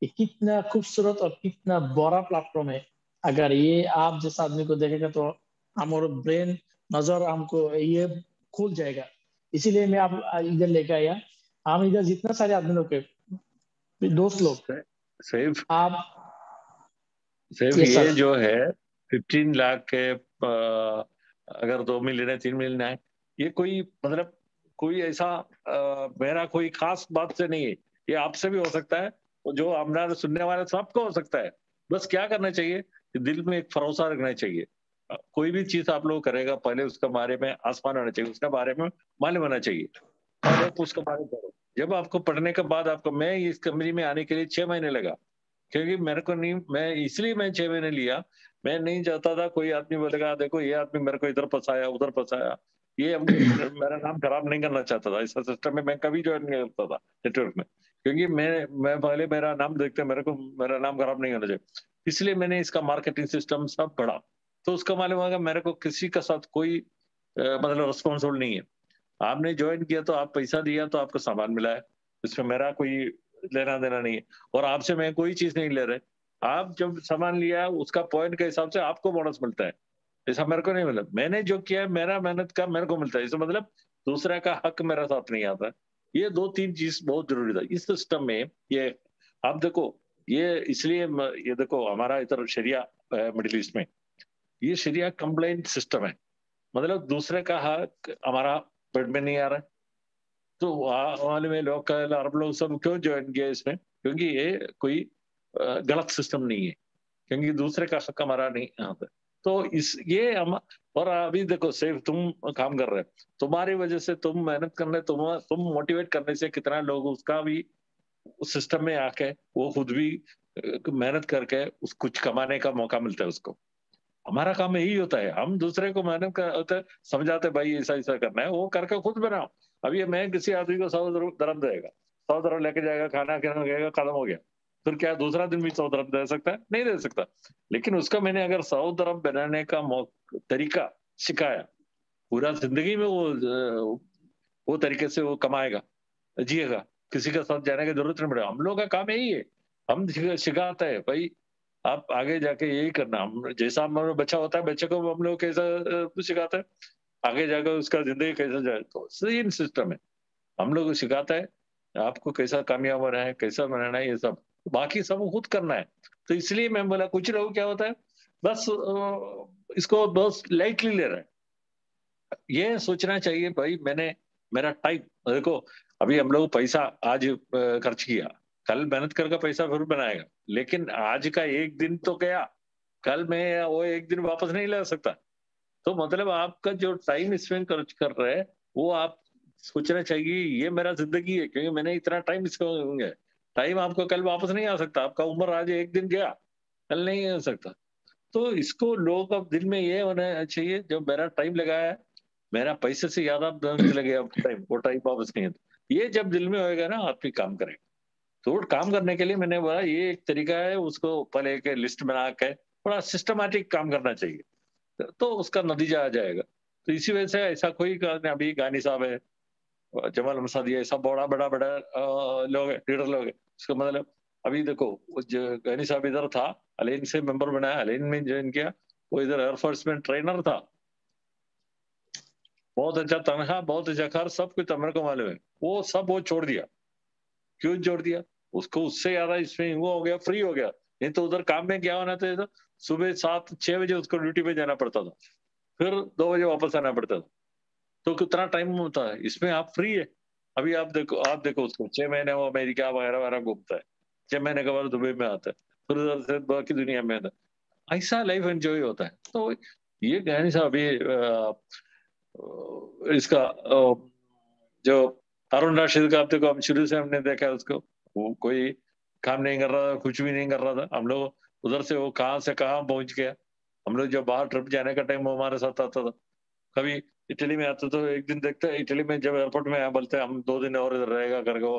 ये कितना खूबसूरत और कितना बड़ा प्लेटफॉर्म है। अगर ये आप जैसा आदमी को देखेगा तो हमारा ब्रेन नजर हमको ये खुल जाएगा। इसीलिए मैं आप इधर लेके आया। हम इधर जितना सारे आदमी लोग के दोस्त लोग, सिर्फ आप सिर्फ ये ये सर। जो है 15 लाख के अगर 2 मिलियन है 3 मिलियन है, ये कोई मतलब कोई ऐसा मेरा कोई खास बात से नहीं है। ये आपसे भी हो सकता है और जो हमारे सुनने वाले सबको हो सकता है। बस क्या करना चाहिए कि दिल में एक भरोसा रखना चाहिए। कोई भी चीज आप लोग करेगा पहले उसके बारे में आसमान होना चाहिए, उसके बारे में मालूम होना चाहिए, पहले उसके बारे में करो। जब आपको पढ़ने के बाद आपको, मैं इस कंपनी में आने के लिए 6 महीने लगा, क्योंकि मेरे को नहीं, मैं इसलिए मैं 6 महीने लिया। मैं नहीं चाहता था कोई आदमी बोलेगा देखो ये आदमी मेरे को इधर फंसाया उधर फंसाया, ये मेरा नाम खराब नहीं करना चाहता था। ऐसा सिस्टम में मैं कभी ज्वाइन नहीं करता था नेटवर्क में, क्योंकि मैं पहले मेरा नाम देखते मेरे को मेरा नाम खराब नहीं होना चाहिए। इसलिए मैंने इसका मार्केटिंग सिस्टम सब पढ़ा, तो उसका मालूम होगा मेरे को किसी का साथ कोई मतलब रिस्पॉन्सिबल नहीं है। आपने ज्वाइन किया तो आप पैसा दिया तो आपको सामान मिला है, इसमें मेरा कोई लेना देना नहीं है। और आपसे मैं कोई चीज नहीं ले रहे। आप जब सामान लिया उसका पॉइंट के हिसाब से आपको बोनस मिलता है, ऐसा मेरे को नहीं मिला। मैंने जो किया है मेरा मेहनत का मेरे को मिलता है, इसका मतलब दूसरा का हक मेरा साथ नहीं आता। ये 2-3 चीज बहुत जरूरी था इस सिस्टम में। ये आप देखो, ये इसलिए ये देखो हमारा इधर शरिया मिडिल ईस्ट में, ये शरिया कंप्लेंट सिस्टम है। मतलब दूसरे का हक हमारा पेट में नहीं आ रहा है। तो वाले में लोग अरब लोग सब क्यों ज्वाइन किया इसमें, क्योंकि ये कोई गलत सिस्टम नहीं है, क्योंकि दूसरे का हक हमारा नहीं आता। तो इस ये हम, और अभी देखो सिर्फ तुम काम कर रहे हो, तुम्हारी वजह से तुम मेहनत करने, तुम मोटिवेट करने से कितना लोग उसका भी उस सिस्टम में आके वो खुद भी मेहनत करके उस कुछ कमाने का मौका मिलता है उसको। हमारा काम यही होता है, हम दूसरे को मेहनत कर होता है, समझाते भाई ऐसा ऐसा करना है, वो करके खुद बनाओ। अभी मैं किसी आदमी को 100 दरम देगा, 100 दरम लेके जाएगा, खाना खाना खाएगा, खत्म हो गया। फिर क्या दूसरा दिन भी 100 दरम दे सकता है? नहीं दे सकता। लेकिन उसका मैंने अगर 100 दरम बनाने का तरीका सिखाया, पूरा जिंदगी में वो तरीके से वो कमाएगा, जिएगा, किसी के साथ जाने की जरूरत नहीं पड़ेगा। हम लोग का काम यही है, हम सिखाते हैं भाई आप आगे जाके यही करना। हम जैसा हमारा बच्चा होता है, बच्चे को हम लोग कैसा सिखाते हैं, आगे जाकर उसका जिंदगी कैसा जाए, तो सेम सिस्टम है। हम लोग को सिखाता है आपको कैसा कामयाब होना है, कैसा बनाना है, ये सब बाकी सब खुद करना है। तो इसलिए मैं बोला कुछ लोग क्या होता है, बस इसको बस लाइटली ले रहे हैं। ये सोचना चाहिए भाई मैंने मेरा टाइम देखो, अभी हम लोग पैसा आज खर्च किया, कल मेहनत करके पैसा फिर बनाएगा, लेकिन आज का एक दिन तो गया, कल मैं वो एक दिन वापस नहीं ला सकता। तो मतलब आपका जो टाइम स्पेंड खर्च कर रहे हैं वो आप सोचना चाहिए ये मेरा जिंदगी है, क्योंकि मैंने इतना टाइम इसको दूंगा। टाइम आपको कल वापस नहीं आ सकता, आपका उम्र आज एक दिन गया, कल नहीं आ सकता। तो इसको लोग अब दिल में ये होना चाहिए, जो मेरा टाइम लगाया है मेरा पैसे से ज्यादा चले गया टाइम, वो टाइम वापस नहीं है। ये जब दिल में होएगा ना आदमी काम करेगा। तो काम करने के लिए मैंने बोला ये एक तरीका है, उसको पहले एक लिस्ट बना के थोड़ा सिस्टमैटिक काम करना चाहिए, तो उसका नतीजा आ जाएगा। तो इसी वजह से ऐसा कोई अभी गानी साहब है, जमाल मसादी है, सब बड़ा बड़ा बड़ा लोग है, लीडर लोग है। इसका मतलब अभी देखो जो गानी साहब इधर था, अलेन से मेंबर बनाया, अलेन में ज्वाइन किया, वो इधर एयरफोर्स में ट्रेनर था, बहुत अच्छा तनख्वाह, बहुत अच्छा घर, सब कुछ मेरे को मालूम है। वो सब वो छोड़ दिया। क्यों छोड़ दिया? उसको उससे ज्यादा इसमें वो हो गया, फ्री हो गया। नहीं तो उधर काम में क्या होना था, तो सुबह 7-6 बजे उसको ड्यूटी पे जाना पड़ता था, फिर 2 बजे वापस आना पड़ता था। तो कितना टाइम होता है इसमें, आप फ्री है। अभी आप देखो उसको 6 महीने वो अमेरिका वगैरह वगैरह घूमता है, 6 महीने के बाद दुबई में आता है, फिर उधर से बाकी दुनिया में आता है। ऐसा लाइफ एंजॉय होता है। तो ये गहनी सा अभी इसका जो हारून राशिद का, अब देखो हम शुरू से हमने देखा है उसको, वो कोई काम नहीं कर रहा था, कुछ भी नहीं कर रहा था। हम लोग उधर से वो कहाँ से कहाँ पहुंच गया। हम लोग जब बाहर ट्रिप जाने का टाइम वो हमारे साथ आता था। कभी इटली में आता तो एक दिन देखते हैं, इटली में जब एयरपोर्ट में आया बोलते हम 2 दिन और इधर रहेगा करके, वो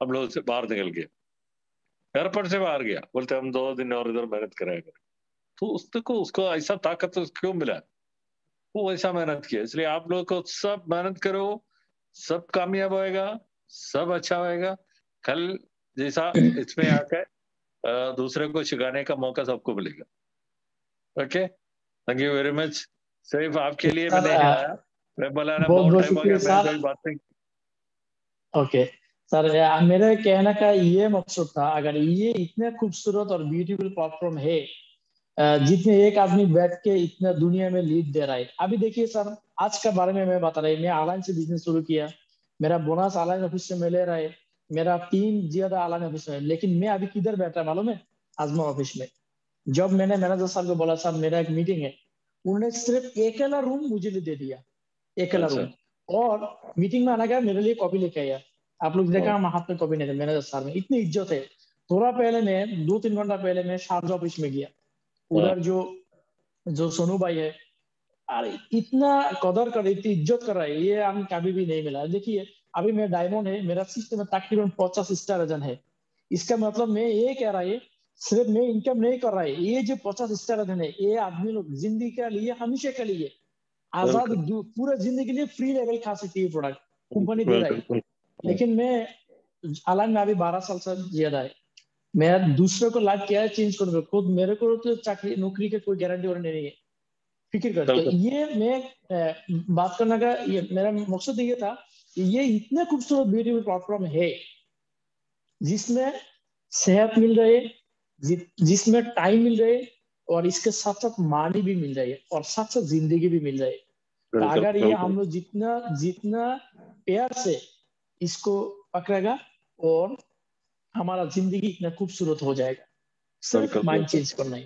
हम लोग से बाहर निकल गए, एयरपोर्ट से बाहर गया, बोलते हम 2 दिन और इधर मेहनत करेगा। तो उसको ऐसा ताकत क्यों मिला? वो ऐसा मेहनत किया। इसलिए आप लोग को सब मेहनत करो, सब कामयाब होएगा, सब अच्छा होएगा। कल जैसा इसमें आकर दूसरे को सिखाने का मौका सबको मिलेगा। Okay, thank you very much. सिर्फ आपके लिए सर मैंने आया, मैं बोला ना बहुत बहुत बहुत टाइम हो शुक्रिया गया, मैं सर। कोई बात नहीं। ओके सर, मेरे कहने का ये मकसद था, अगर ये इतने खूबसूरत और ब्यूटीफुल प्लेटफॉर्म है, जितने एक आदमी बैठ के इतना दुनिया में लीड दे रहा है। अभी देखिए सर, आज के बारे में मैं बता रही, मैं ऑनलाइन से बिजनेस शुरू किया, मेरा बोनस ऑनलाइन ऑफिस से मिले रहा है, मेरा टीम ज्यादा ऑनलाइन ऑफिस में है, लेकिन मैं अभी किधर बैठा मालूम है? आजमा ऑफिस में। जब मैंने मैनेजर साहब को बोला साहब मेरा एक मीटिंग है, उन्होंने सिर्फ अकेला रूम मुझे दे दिया, अकेला अच्छा, रूम। और मीटिंग में आना गया, मेरे लिए कॉपी लेके आया। आप लोग देखा हम हाथ में कॉपी नहीं थे, मैनेजर साहब में इतनी इज्जत है। थोड़ा पहले मैं 2-3 घंटा पहले मैं शारजा ऑफिस में गया, उधर जो जो सोनू भाई है, अरे इतना कदर कर, इतनी इज्जत कर रहा है, ये हम कभी भी नहीं मिला। देखिए अभी मैं डायमंड है, मेरा सिस्टम में तकरीबन 50 स्टार वजन है। इसका मतलब मैं ये कह रहा है, सिर्फ मैं इनकम नहीं कर रहा है, ये जो 50 स्टार वजन है, ये आदमी लोग जिंदगी के लिए, हमेशा के लिए आजाद, बिल्कुल पूरा जिंदगी के लिए फ्री लेवल खा सकती है प्रोडक्ट, कंपनी दे रहा है। बिल्कुल। लेकिन मैं आलम में अभी 12 साल से ज्यादा है, मैं दूसरे को लाइफ क्या चेंज करूंगा, खुद मेरे को तो चाकरी नौकरी के कोई गारंटी और नहीं है, फिक्र कर। तो बिल्कुल ये मैं बात करने का ये मेरा मकसद ये था कि ये इतने खूबसूरत ब्यूटीफुल प्लेटफॉर्म है, जिसमें सेहत मिल रही है, जिसमें टाइम मिल रही है, और इसके साथ साथ मानी भी मिल रही है, और साथ साथ जिंदगी भी मिल रही है। तो बिल्कुल अगर ये बिल्कुल हम लोग जितना जितना प्यार से इसको पकड़ेगा, और हमारा जिंदगी इतना खूबसूरत हो जाएगा, सिर्फ बिल्कुल माइंड बिल्कुल चेंज करना ही।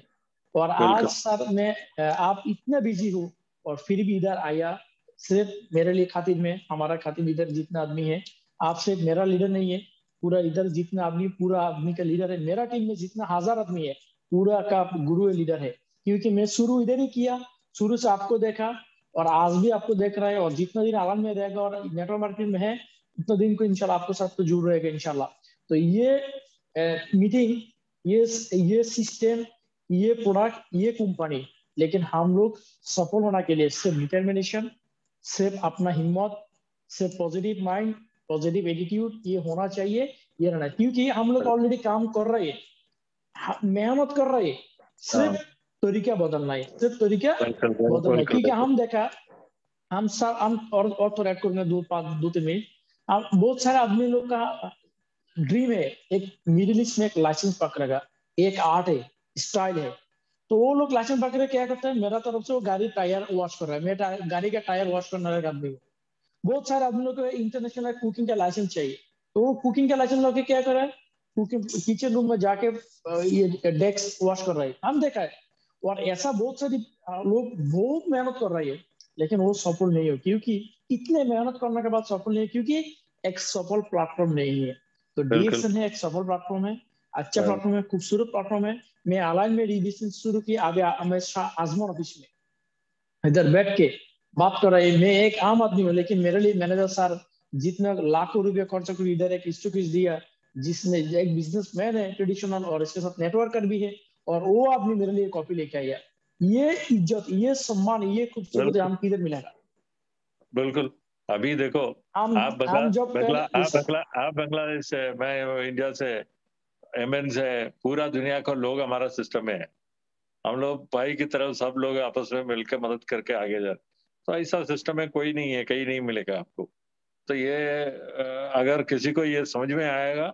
और आज बिल्कुल सर मैं आप इतना बिजी हो और फिर भी इधर आया, सिर्फ मेरे लिए खातिर में, हमारा खातिर इधर जितना आदमी है, आप सिर्फ मेरा लीडर नहीं है, पूरा इधर जितना आदमी, पूरा आदमी का लीडर है। मेरा टीम में जितना 1000 आदमी है, पूरा का गुरु लीडर है। क्योंकि मैं शुरू इधर ही किया, शुरू से आपको देखा, और आज भी आपको देख रहा है, और जितना दिन आलम में रहेगा और नेटवर्क मार्केटिंग में है, उतना दिन को इंशाल्लाह आपके साथ तो जुड़ रहेगा इंशाल्लाह। तो ये मीटिंग, ये सिस्टम, ये प्रोडक्ट, ये कंपनी, लेकिन हम लोग सफल होने के लिए सिर्फ डिटर्मिनेशन, सिर्फ अपना हिम्मत, सिर्फ पॉजिटिव माइंड, पॉजिटिव एटीट्यूड, ये होना चाहिए, ये रहना। क्योंकि हम लोग ऑलरेडी काम कर रहे हैं, मेहनत कर रहे हैं, हाँ, सिर्फ तरीका बदलना है, सिर्फ तरीका बिल्कुल बदलना है। बिल्कुल क्योंकि बिल्कुल हम देखा, हम सब हम और तो ऐड करूंगा 2-3 मिनट। बहुत सारे आदमी लोग का ड्रीम है एक मिडिल ईस्ट में एक लाइसेंस पकड़ेगा, एक आर्ट है, स्टाइल है। तो वो लोग लाइसेंस पकड़े क्या करते हैं, मेरा तरफ से वो गाड़ी टायर वॉश कर रहा है, मैं गाड़ी का टायर वॉश करने वाला आदमी हूँ। बहुत सारे आदमी लोग को इंटरनेशनल कुकिंग का लाइसेंस चाहिए, तो वो कुकिंग का लाइसेंस लोग क्या कर रहा है, कुकिंग किचन रूम में जाके ये डेस्क वॉश कर रहा है, हम देखा है। और ऐसा बहुत सारी लोग बहुत मेहनत कर रहे हैं, लेकिन वो सफल नहीं हो। क्योंकि इतने मेहनत करने के बाद सफल नहीं, क्योंकि एक सफल प्लेटफॉर्म नहीं है। तो बिल्कुल। डीएक्सन है, एक सफल प्लेटफॉर्म है, अच्छा हाँ, प्लेटफॉर्म है, खूबसूरत प्लेटफॉर्म है। मैं ऑनलाइन में बिजनेस शुरू किया, अभी मैं आजमन ऑफिस में इधर बैठ के बात कर रहा है, मैं एक आम आदमी हूँ, लेकिन मेरे लिए मैनेजर सर जितना लाखों रुपए खर्च कर इधर एक स्टॉकेज दिया, जिसने एक बिजनेसमैन है ट्रेडिशनल और इसके साथ नेटवर्कर भी है, और वो आदमी मेरे लिए कॉपी लेके आया। ये इज्जत, ये सम्मान, ये खूबसूरती बिल्कुल हम किधर मिलेगा? बिल्कुल। अभी देखो, हम आप हम जब आप बांग्लादेश से, मैं इंडिया से, एमएन से, पूरा दुनिया का लोग हमारा सिस्टम में है। हम लोग भाई की तरह सब लोग आपस में मिलकर मदद करके आगे जा रहे। तो ऐसा सिस्टम है कोई नहीं है, कहीं नहीं मिलेगा आपको। तो ये अगर किसी को ये समझ में आएगा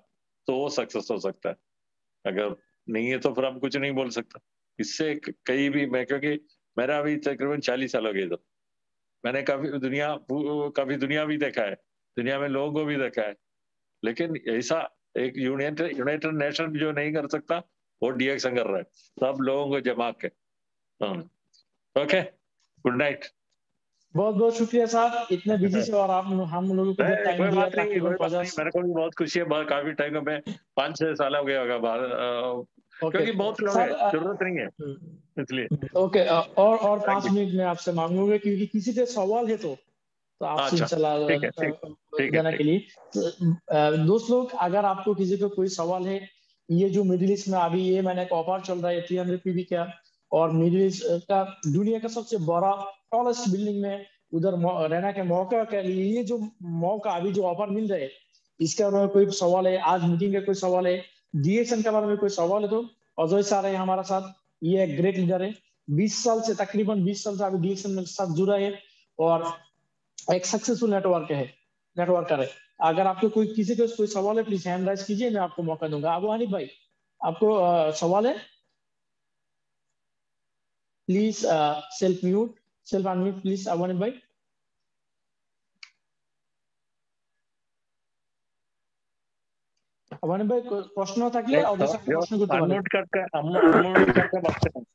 तो वो सक्सेस हो सकता है, अगर नहीं है तो फिर हम कुछ नहीं बोल सकता। इससे कहीं भी मैं, क्योंकि मेरा अभी तकरीबन 40 साल हो गए, तो मैंने काफी दुनिया भी देखा है, दुनिया में लोगों को भी देखा है, लेकिन ऐसा एक यूनाइटेड नेशन जो नहीं कर सकता वो डीएक्सन कर रहा है, सब लोगों को जमा के। Okay, good night. बहुत बहुत शुक्रिया साहब, इतने बिजी से और आप हम लोगों को जो टाइम कोई दिया बात नहीं, तकरीबन कोई बात 50। नहीं, मेरे को भी बहुत खुशी है, काफी टाइम में 5-6 साल हो गया होगा बाहर, ओके क्योंकि बहुत लोग हैं, सर, जरूरत नहीं है इसलिए। ओके, और थैंक 5 यू। मिनट में आपसे मांगूंगा, क्योंकि किसी से सवाल है तो आपसे अच्छा, इंशाल्लाह ठीक है, ठीक है, देने ठीक। के लिए। दोस्त लोग, अगर आपको किसी को कोई सवाल है, ये जो मिडिल ईस्ट में अभी ये मैंने एक ऑफर चल रहा है 300 पीवी का, और मिडिल ईस्ट का दुनिया का सबसे बड़ा टॉलेस्ट बिल्डिंग में उधर रहने के मौका के लिए, ये जो मौका अभी जो ऑफर मिल रहा है, इसके बारे में कोई सवाल है, आज मीटिंग का कोई सवाल है, डीएक्सन के बारे में कोई सवाल है, तो अजय सर है हमारा साथ, ये एक ग्रेट लीडर है, 20 साल से, तकरीबन 20 साल से अभी डीएक्सन में साथ जुड़ा है, और एक सक्सेसफुल नेटवर्कर है। अगर आपको किसी को कोई सवाल है, प्लीज हैंड राइज कीजिए, मैं आपको मौका दूंगा। अबू हनीफ भाई, आपको सवाल है? Please self unmute please, Abu Hanif भाई। अबू हनीफ भाई प्रश्न থাকলে অজয় স্যারকে जो প্রশ্ন করতে পারেন। अनम्यूट करके बात करें।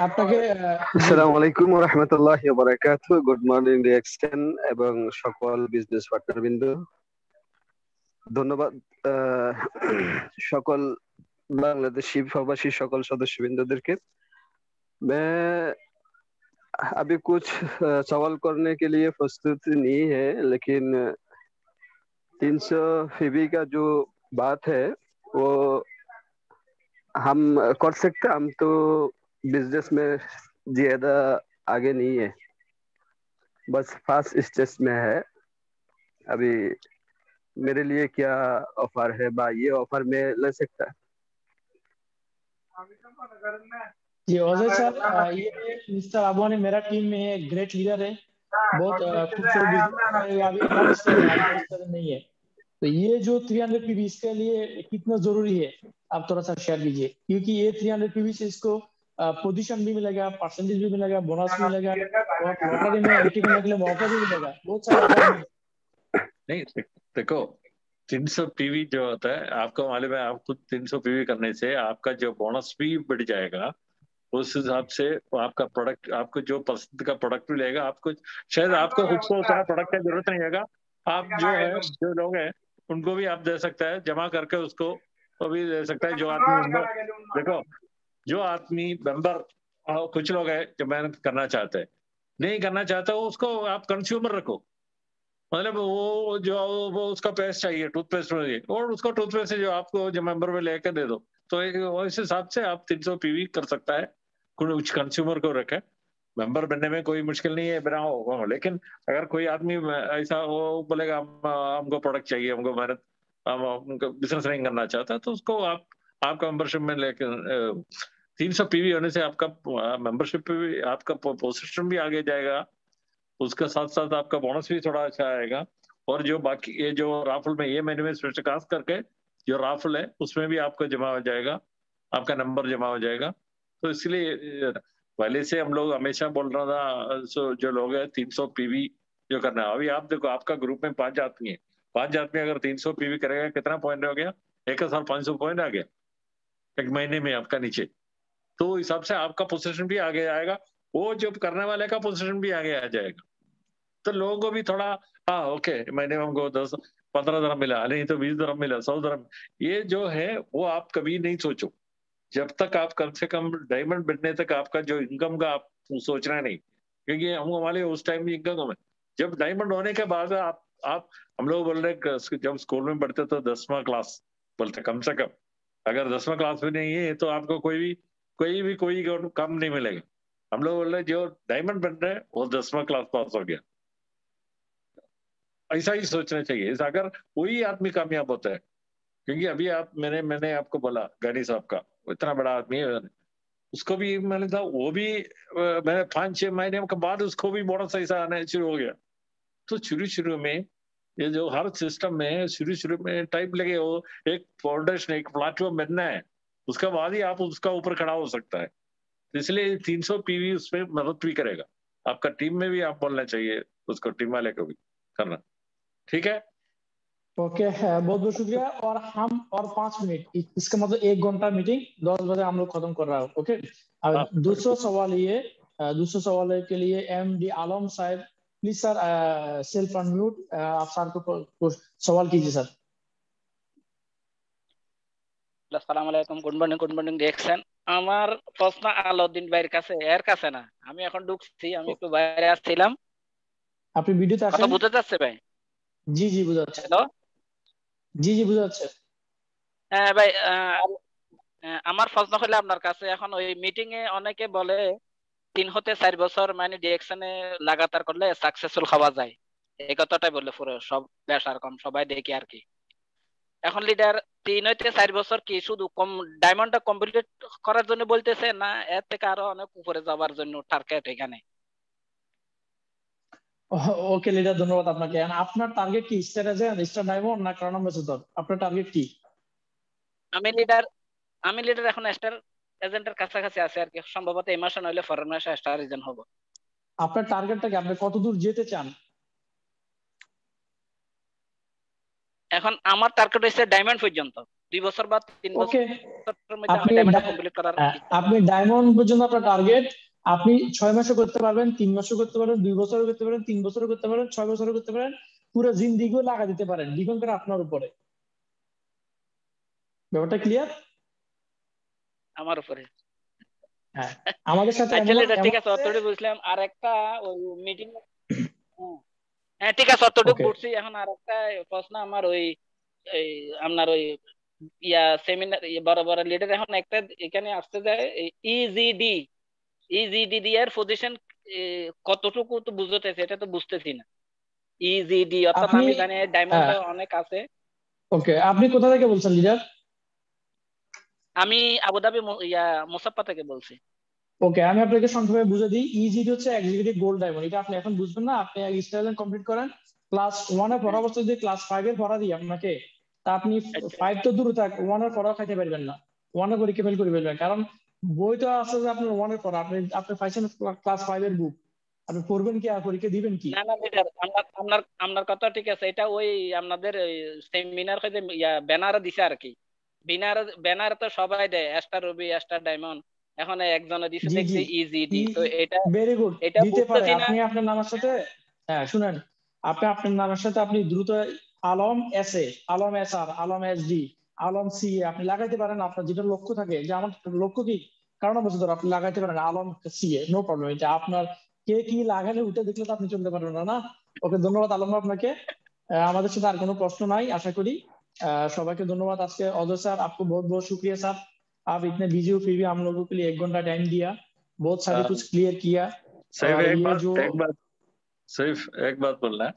আপনাকে জি আসসালামু আলাইকুম ওয়া রাহমাতুল্লাহি ওয়া বারাকাতুহু। গুড মর্নিং রিঅ্যাকশন এবং সকল বিজনেস পার্টনারবৃন্দ, ধন্যবাদ। সকল বাংলাদেশি প্রবাসী সকল সদস্যবৃন্দদেরকে। मैं अभी कुछ सवाल करने के लिए प्रस्तुति नहीं है, लेकिन 300 फीबी का जो बात है वो हम कर सकते हैं। हम तो बिजनेस में ज्यादा आगे नहीं है, बस फर्स्ट स्टेज में है। अभी मेरे लिए क्या ऑफर है बा, ये ऑफर में ले सकता है? जी अजय सर, ये मिस्टर अबू हनीफ मेरा टीम में एक ग्रेट लीडर है, बहुत खूबसूरत बिजनेस है, अभी नॉन स्टार है, अभी स्टार नहीं है। तो ये जो 300 पीवी इसके लिए कितना जरूरी है, आप थोड़ा सा शेयर कीजिए, क्योंकि ये 300 पीवी से इसको पोजीशन भी मिलेगा, परसेंटेज भी मिलेगा, बोनस भी मिलेगा, और लॉटरी में एंट्री करने के लिए मौका भी मिलेगा, बहुत सारे अपॉर्चुनिटी। नहीं, देखो 300 पीवी जो होता है, आपको मालूम है, आपको 300 पीवी करने से आपका जो बोनस भी बढ़ जाएगा, उस हिसाब से आपका प्रोडक्ट, आपको जो पसंद का प्रोडक्ट मिलेगा, आपको शायद आपको खुद को उतना प्रोडक्ट की जरूरत नहीं होगा, आप जो लोग हैं उनको भी आप दे सकता है, जमा करके उसको वो भी दे सकता है। जो आदमी मेंबर, देखो जो आदमी मेंबर, कुछ लोग हैं जो मेहनत करना चाहते हैं, नहीं करना चाहता उसको आप कंज्यूमर रखो, मतलब वो उसका पेस्ट चाहिए, टूथपेस्ट चाहिए, और उसका टूथपेस्ट जो आपको जो मेंबर में लेकर दे दो, तो इस हिसाब से आप 300 पीवी कर सकता है। कुछ कंज्यूमर को रखे, मेंबर बनने में कोई मुश्किल नहीं है, बनाओ। लेकिन अगर कोई आदमी ऐसा वो बोलेगा हमको प्रोडक्ट चाहिए, हमको मेहनत, हमको बिजनेस नहीं करना चाहता, तो उसको आपका मेंबरशिप में लेकर 300 पीवी होने से आपका मेंबरशिप पे भी आपका पोजीशन भी आगे जाएगा, उसके साथ साथ आपका बोनस भी थोड़ा अच्छा आएगा, और जो बाकी ये जो राफल में ये महीने में स्पेशल करके जो राफल है उसमें भी आपका जमा हो जाएगा, आपका नंबर जमा हो जाएगा। तो इसलिए पहले से हम लोग हमेशा बोल रहा था, जो लोग हैं 300 पीवी जो करना है। अभी आप देखो, आपका ग्रुप में 5 आदमी है, 5 आदमी अगर 300 पीवी करेगा, कितना पॉइंट हो गया? 1500 पॉइंट आ गया एक महीने में आपका नीचे। तो हिसाब से आपका पोजीशन भी आगे आएगा, वो जो करने वाले का पोजीशन भी आगे आ जाएगा। तो लोगों को भी थोड़ा, हाँ ओके, महीने में हमको 10-15 दरम मिला, नहीं तो 20 दरम मिला, 100 दरम, ये जो है वो आप कभी नहीं सोचो। जब तक आप कम से कम डायमंड बनने तक आपका जो इनकम का आप सोचना नहीं, क्योंकि हम हमारे उस टाइम में इनकम है। जब डायमंड होने के बाद आप हम लोग बोल रहे जब स्कूल में पढ़ते तो 10वां क्लास बोलते कम से कम, अगर 10वां क्लास में नहीं है तो आपको कोई काम नहीं मिलेगा। हम लोग बोल रहे जो डायमंड बन रहे हैं वो 10वां क्लास पास हो गया। ऐसा ही सोचना चाहिए। अगर वही आदमी कामयाब होता है, क्योंकि अभी मैंने आपको बोला गानी साहब का, वो इतना बड़ा आदमी है, उसको भी मैंने था, वो भी मैंने 5-6 महीने के बाद उसको भी बोनस ऐसा आना शुरू हो गया। तो शुरू शुरू में ये जो हर सिस्टम में शुरू शुरू में टाइम लगे, वो एक फाउंडेशन एक प्लेटफॉर्म बनना है, उसके बाद ही आप उसका ऊपर खड़ा हो सकता है। तो इसलिए 300 पीवी उसमें मदद भी करेगा। आपका टीम में भी आप बोलना चाहिए उसको, टीम वाले को भी करना। ठीक है, ओके, बहुत बहुत शुक्रिया। और 5 मिनट, इसका मतलब 1 घंटा मीटिंग, 10 बजे हम लोग खत्म कर रहा है। ओके, अब आप दूसरा सवाल ये, दूसरे सवाल के लिए एमडी आलम साहब, प्लीज सर सेल्फ अनम्यूट, आप सर को सवाल कीजिए सर। আসসালামু আলাইকুম, গুড মর্নিং দেখছেন। আমার প্রশ্ন আলাউদ্দিন ভাইয়ের কাছে, এর কাছে না, আমি এখন ঢুকছি, আমি একটু বাইরে আসছিলাম। আপনি ভিডিওতে কথা আসেন। বুঝতে যাচ্ছে ভাই? জি জি বুঝা যাচ্ছে। হ্যালো, জি জি বুঝা যাচ্ছে। হ্যাঁ ভাই, আমার প্রশ্ন হলো আপনার কাছে, এখন ওই মিটিং এ অনেকে বলে 3 হতে 4 বছর মানে ডিরেকশনে লাগাতার করলে সাকসেসফুল হওয়া যায়, এই কথাটাই বললে পুরো সব পেশার কম সবাই দেখি আর কি। এখন লিডার 3 হইতে 4 বছর কি শুধু ডায়মন্ডটা কমপ্লিট করার জন্য বলতেছে, না এর থেকে আরো অনেক উপরে যাওয়ার জন্য টার্গেট এখানে? ওকে লিডার, ধন্যবাদ আপনাকে। আপনার টার্গেট কি, স্টার এজেন্ট, স্টার ডায়মন্ড না ক্রাউন অ্যাম্বাসেডর? আপনার টার্গেট কি? আমি লিডার এখন স্টার এজেন্টের কাছাকাছি আছে আর কি, সম্ভবত এই মাসে নইলে পরের মাসে স্টার এজেন্ট হবো। আপনার টার্গেটটা কি, আপনি কত দূর যেতে চান? এখন আমার টার্গেট হচ্ছে ডায়মন্ড পর্যন্ত, 2 বছর বা 3 ওকে, বছরের মধ্যে আমি ডায়মন্ডটা কমপ্লিট করার আপনি ডায়মন্ড পর্যন্ত আপনার টার্গেট। আপনি 6 মাসে করতে পারবেন, 3 মাসে করতে পারেন, 2 বছরে করতে পারেন, 3 বছরে করতে পারেন, 6 বছরে করতে পারেন, পুরো জিন্দিগিও লাগা দিতে পারেন, ডিপেন্ড করে আপনার উপরে। ব্যাপারটা ক্লিয়ার? আমার উপরে। হ্যাঁ, আমাদের সাথে আচ্ছা লিডার, ঠিক আছে, অতটুকু বুঝলাম। আর একটা ওই মিটিং, হ্যাঁ ঠিক আছে, অতটুকু বুঝছি। এখন আর একটা প্রশ্ন আমার, ওই আপনার ওই সেমিনার বড় বড় লিডার এখন একটা এখানে আসতে যায়, ইজিডি এর পজিশন কতটুকু তো বুঝতেছে, এটা তো বুঝতেছি না। ইজিডি অর্থাৎ আমি জানি ডায়মন্ড অনেক আছে। ওকে, আপনি কোথা থেকে বলছেন লিডার? আমি আবুধাবি মুসাফা থেকে বলছি। ওকে, আমি আপনাকে সংক্ষেপে বুঝিয়ে দিই। ইজিডি হচ্ছে এক্সিকিউটিভ গোল্ড ডায়মন্ড, এটা আপনি এখন বুঝবেন না। আপনি স্টাইল কমপ্লিট করেন, ক্লাস 1 এর পড়া অবস্থায় যদি ক্লাস 5 এর পড়া দিই আপনাকে, তা আপনি 5 তো দূরে থাক, 1 এর পড়া খাইতে পারবেন না। 1 এর পরীক্ষা ফেল করে ফেলবেন, কারণ বই তো আছে যে আপনার 1 এর পড়া, আপনি পাইছেন ক্লাস 5 এর বুক, আপনি পড়বেন কি আর পরীক্ষা দিবেন কি? না না লিডার, আপনার কথা ঠিক আছে। এটা ওই আপনাদের সেমিনার হইতে ব্যানার দিছে আর কি। ব্যানার তো সবাই দেয়, স্টার রবি, স্টার ডায়মন্ড, এখন একজনে দিছে দেখছি ইজিডি। তো এটা ভেরি গুড, এটা দিতে পারে। বুঝতেছি না। আপনি আপনার নামের সাথে, হ্যাঁ শুনেন, আপনি আপনার নামের সাথে আপনি দ্রুত Alam SA, Alam SR, Alam SD, Alam C আপনি লাগাইতে পারেন। আপনার যেটা লক্ষ্য থাকে, যে আমার লক্ষ্য কি, কারণ বছর আপনি লাগাইতে পারেন আলম সি এ, নো প্রবলেম। এটা আপনার কে কি লাগালে ওটা দেখলে তো আপনি চলতে পারবেন না, না? ওকে, ধন্যবাদ আলম আপনাকে। আমাদের সাথে আর কোনো প্রশ্ন নাই আশা করি। সবাইকে धन्यवाद। আজকে অজয় স্যার, आपको बहुत बहुत शुक्रिया सर, आप इतने बिजी हो फिर भी हम लोगों के लिए 1 घंटा टाइम दिया, बहुत सारे कुछ क्लियर किया। सिर्फ और एक ये बात जो सिर्फ एक बात बोलना है।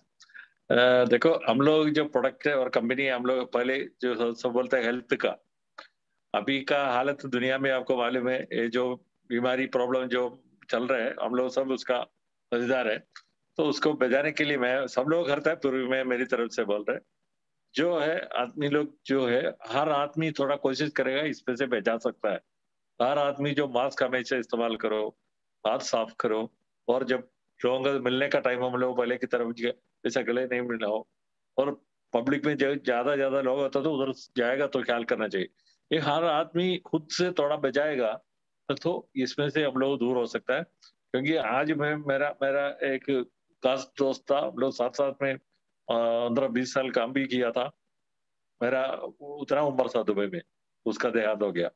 देखो हम लोग जो प्रोडक्ट है और कंपनी, हम लोग पहले जो सब बोलते हैं हेल्थ का, अभी का हालत दुनिया में आपको मालूम है, ये जो बीमारी प्रॉब्लम जो चल रहा है, हम लोग सब उसका मजेदार है। तो उसको बजाने के लिए मैं, सब लोग करता है, पूर्व में मेरी तरफ से बोल रहे, जो है आदमी लोग जो है, हर आदमी थोड़ा कोशिश करेगा इसमें से बचा सकता है। हर आदमी जो मास्क हमेशा इस्तेमाल करो, हाथ साफ करो, और जब लोगों से मिलने का टाइम हम लोग पहले की तरफ जैसा गले नहीं मिलना हो, और पब्लिक में जो ज्यादा लोग होता तो उधर जाएगा तो ख्याल करना चाहिए। ये हर आदमी खुद से थोड़ा बचाएगा तो इसमें से हम लोग दूर हो सकता है। क्योंकि आज मैं मेरा एक खास दोस्त था, हम लोग साथ साथ में 15-20 साल काम भी किया था। मेरा उतना उम्र था दुबई में, उसका देहांत हो गया।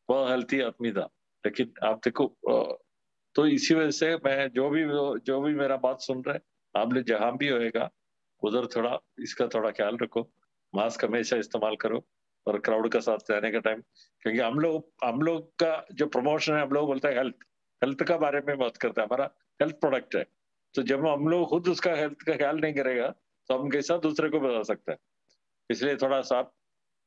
बहुत हेल्थी आदमी था, लेकिन आप देखो तो इसी वजह से मैं जो भी मेरा बात सुन रहे हैं, आप लोग जहां भी होएगा उधर थोड़ा इसका थोड़ा ख्याल रखो, मास्क हमेशा इस्तेमाल करो, और क्राउड के साथ रहने का टाइम, क्योंकि हम लोग का जो प्रमोशन है, हम लोग बोलते हैं हेल्थ का बारे में बात करते हैं, हमारा हेल्थ प्रोडक्ट है। तो जब हम लोग खुद उसका हेल्थ का ख्याल नहीं करेगा तो हम कैसा दूसरे को बता सकते हैं। इसलिए थोड़ा सा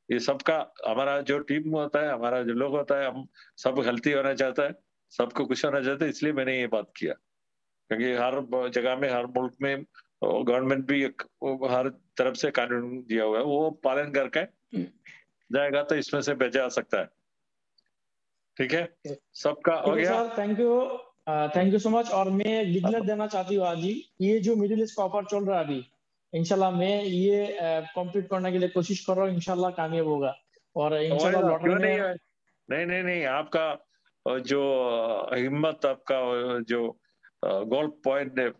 ये सबका, हमारा जो टीम होता है, हमारा जो लोग होता है, हम सब हेल्थी होना चाहता है, सबको खुश होना चाहता है, इसलिए मैंने ये बात किया। क्योंकि हर जगह में, हर मुल्क में गवर्नमेंट भी हर तरफ से कानून दिया हुआ है, वो पालन करके जाएगा तो इसमें से बचा जा सकता है। ठीक है, सबका हो ठीक है गया। Sir, thank you so much. और मैं डिक्लेयर देना चाहती हूँ आज ही, ये जो मिडिल ईस्ट का ऑफर चल रहा है अभी, इंशाल्लाह मैं ये कंप्लीट करने के लिए कोशिश कर रहा हूँ, इंशाल्लाह कामयाब होगा। और इंशाल्लाह होएगा, लॉटरी क्यों नहीं में है? नहीं नहीं नहीं, आपका जो हिम्मत, आपका जो गोल पॉइंट है,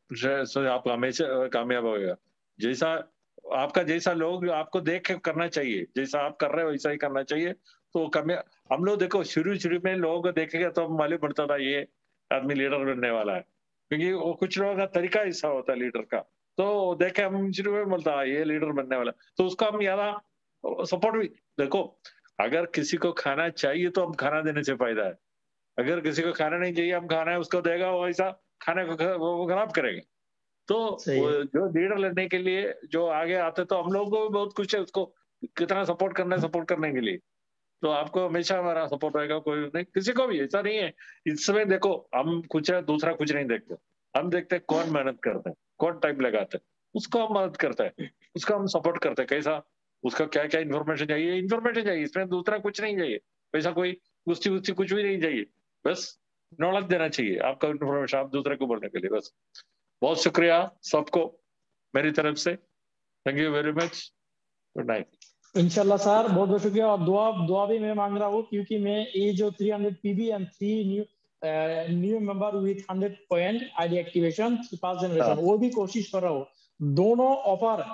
से आप हमेशा कामयाब होगा। जैसा आपका, जैसा लोग आपको देख के करना चाहिए, जैसा आप कर रहे हो वैसा ही करना चाहिए, तो कामयाब। हम लोग देखो, शुरू शुरू में लोगों को देखेगा तो मालूम पड़ता था ये आदमी लीडर बनने वाला है, क्योंकि वो कुछ लोगों का तरीका ऐसा होता है लीडर का। तो देखे हम शुरू में बोलता ये लीडर बनने वाला, तो उसको हम ज्यादा सपोर्ट भी। देखो, अगर किसी को खाना चाहिए तो हम खाना देने से फायदा है, अगर किसी को खाना नहीं चाहिए, हम खाना है उसको देगा, वो ऐसा खाने को वो खराब करेगा। तो सही है। जो लीडर लेने के लिए जो आगे आते, तो हम लोगों को भी बहुत कुछ है उसको कितना सपोर्ट करना है, सपोर्ट करने के लिए। तो आपको हमेशा हमारा सपोर्ट रहेगा, कोई नहीं, किसी को भी ऐसा नहीं है। इसमें देखो, हम कुछ है, दूसरा कुछ नहीं देखते, हम देखते हैं कौन मेहनत करते हैं, कौन टाइम लगाते हैं, उसको हम मदद करते हैं, उसका हम सपोर्ट करते हैं। कैसा, उसका क्या क्या इन्फॉर्मेशन चाहिए, इसमें दूसरा कुछ नहीं चाहिए, वैसा कोई गुस्ती गुस्ती कुछ भी नहीं चाहिए, बस नॉलेज देना चाहिए आपका, इन्फॉर्मेशन आप दूसरे को बोलने के लिए बस। बहुत शुक्रिया सबको मेरी तरफ से, thank you very much, good night. इंशाल्लाह सर, बहुत बहुत शुक्रिया। और दुआ दुआ भी मैं मांग रहा हूँ, क्योंकि मैं ये जो 300 PB and 3 new member with 100 point ID activation 5 generation, वो भी कोशिश कर रहा हूँ। दोनों ऑफर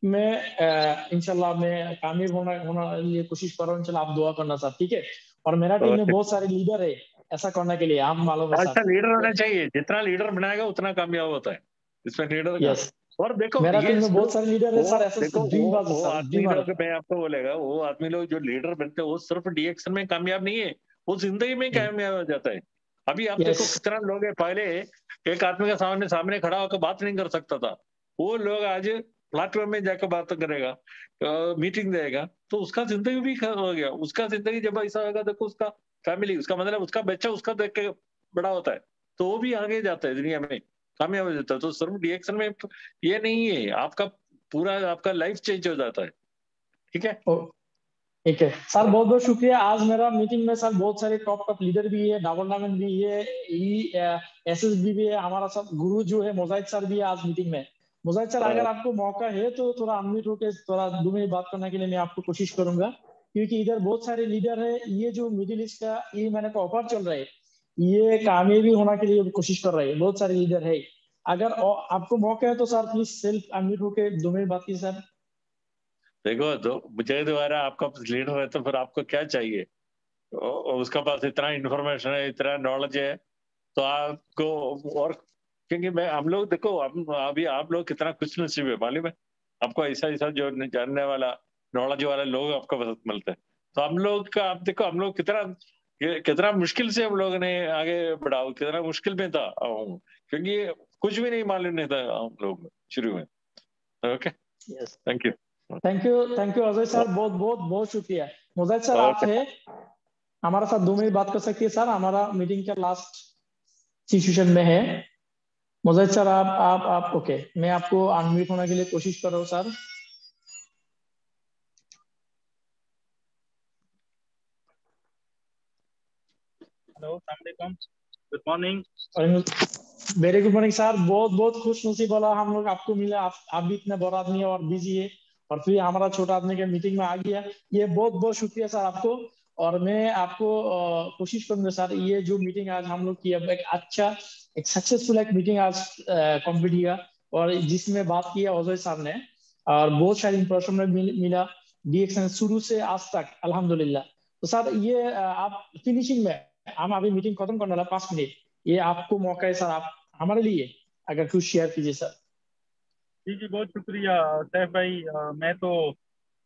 में इंशाल्लाह मैं कामयाब होना लिए कोशिश कर रहा हूँ। इंशाल्लाह आप दुआ करना सर, ठीक है। और मेरा टीम में बहुत सारे लीडर है ऐसा करने के लिए, आप मालूम है अच्छा सर। लीडर होना चाहिए, जितना लीडर बनाएगा उतना कामयाब होता है, इसमें लीडर का। यस, और देखो मेरा ये टीम में बहुत सिर्फ सारे लीडर है वो, सर, ऐसे देखो ड्रीम बाज है वो सर, आदमी ड्रीमर। लोग, मैं आपको बोलेगा, वो आदमी लोग जो लीडर बनते हैं वो सिर्फ डीएक्शन में कामयाब नहीं है, वो जिंदगी में कामयाब हो जाता है। अभी आप देखो यस, कितना लोग है, पहले एक आदमी का सामने खड़ा होकर बात नहीं कर सकता था, वो लोग आज प्लेटफॉर्म में जाकर बात करेगा, मीटिंग देगा, तो उसका जिंदगी भी हो गया। उसका जिंदगी जब ऐसा होगा, देखो उसका फैमिली, उसका मतलब उसका बच्चा उसका देख के बड़ा होता है, तो वो भी आगे जाता है दुनिया में, कामयाब हो जाता है। तो सिर्फ डीएक्शन में ये नहीं है, आपका पूरा आपका लाइफ चेंज हो जाता है। ठीक है, ठीक है सर, बहुत बहुत शुक्रिया। आज मेरा मीटिंग में सर बहुत सारे टॉप टॉप लीडर भी है, डबल डायमंड भी है, एसएसबी भी है, हमारा सब गुरु जो है मोजाहिद सर भी है आज मीटिंग में। मोजाहिद सर, अगर आपको मौका है तो थोड़ा अनम्यूट होकर थोड़ा 2 मिनट बात करने के लिए मैं आपको कोशिश करूंगा, क्योंकि इधर बहुत सारे लीडर है। ये जो मिडिल ईस्ट का ये मैंने का ऑफर चल रहा है, ये कामयाबी होने के लिए कोशिश कर रहे हैं, बहुत सारे लीडर है। अगर आपको मौका है तो सर प्लीज सेल्फ अनम्यूट होकर 2 मिनट बात कीजिए सर। देखो तो मुझे दोबारा आपका लीडर है तो फिर आपको क्या चाहिए, उसका पास इतना इंफॉर्मेशन है, इतना नॉलेज है, तो आपको और, क्योंकि मैं हम लोग देखो, अभी आप लोग कितना खुश नसीब है मालूम है, आपको ऐसा ऐसा जो जानने वाला, नॉलेज वाले लोग आपको पसंद मिलते हैं। तो हम लोग का, आप देखो हम लोग कितना कितना मुश्किल से हम लोग ने आगे बढ़ा, कितना मुश्किल में था, क्योंकि कुछ भी नहीं मालूम नहीं था हम लोग शुरू में। Okay, yes, thank you. Thank you Ajay sir, बहुत बहुत बहुत शुक्रिया। मुजाहिद सर, आप ओके, है हमारा साथ 2 मिनट बात कर सकती है सर, हमारा मीटिंग का लास्ट सिचुएशन में है। मुजाहिद सर, आप ओके, मैं आपको अनम्यूट होने के लिए कोशिश कर रहा हूँ सर। हेलो, अस्सलाम वालेकुम, good morning. Very good morning sir, बहुत बहुत खुश नसीब वाला हम लोग आपको मिला। आप भी इतने बड़ा आदमी है और बिजी है, और फिर हमारा छोटा आदमी के मीटिंग में आ गया, ये बहुत बहुत शुक्रिया सर आपको। और मैं आपको कोशिश करूंगा सर, ये जो मीटिंग आज हम लोग की, अब एक अच्छा एक सक्सेसफुल एक मीटिंग आज कंप्लीट किया, और जिसमें बात की है अजय सर ने, और बहुत सारी इंफॉर्मेशन में मिला डीएक्शन शुरू से आज तक अल्हम्दुलिल्लाह। तो सर ये आप फिनिशिंग में, हम अभी मीटिंग खत्म करने वाला 5 मिनट, ये आपको मौका है सर, आप हमारे लिए अगर कुछ शेयर कीजिए सर। जी जी, बहुत शुक्रिया सैफ भाई। मैं तो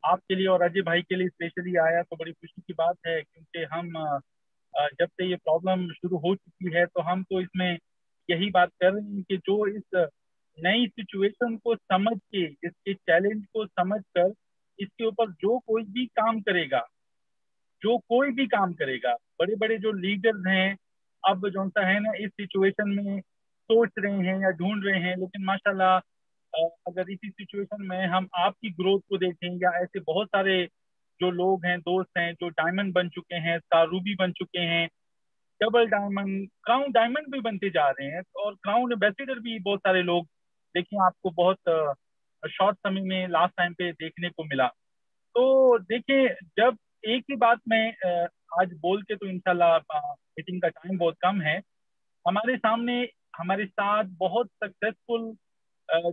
आपके लिए और अजय भाई के लिए स्पेशली आया, तो बड़ी खुशी की बात है, क्योंकि हम जब से ये प्रॉब्लम शुरू हो चुकी है तो हम तो इसमें यही बात कर रहे हैं कि जो इस नई सिचुएशन को समझ के, इसके चैलेंज को समझ कर, इसके ऊपर जो कोई भी काम करेगा, जो कोई भी काम करेगा, बड़े बड़े जो लीडर्स हैं, अब जो सा है ना इस सिचुएशन में सोच रहे हैं या ढूंढ रहे हैं, लेकिन माशाल्लाह अगर इसी सिचुएशन में हम आपकी ग्रोथ को देखें, या ऐसे बहुत सारे जो लोग हैं, दोस्त हैं, जो डायमंड बन चुके हैं, स्टार रूबी बन चुके हैं, डबल डायमंड, क्राउन डायमंड भी बनते जा रहे हैं, और क्राउन एम्बेसडर भी बहुत सारे लोग देखिए आपको बहुत शॉर्ट समय में लास्ट टाइम पे देखने को मिला। तो देखिए, जब एक ही बात मैं आज बोल के तो इंशाल्लाह मीटिंग का टाइम बहुत कम है, हमारे सामने हमारे साथ बहुत सक्सेसफुल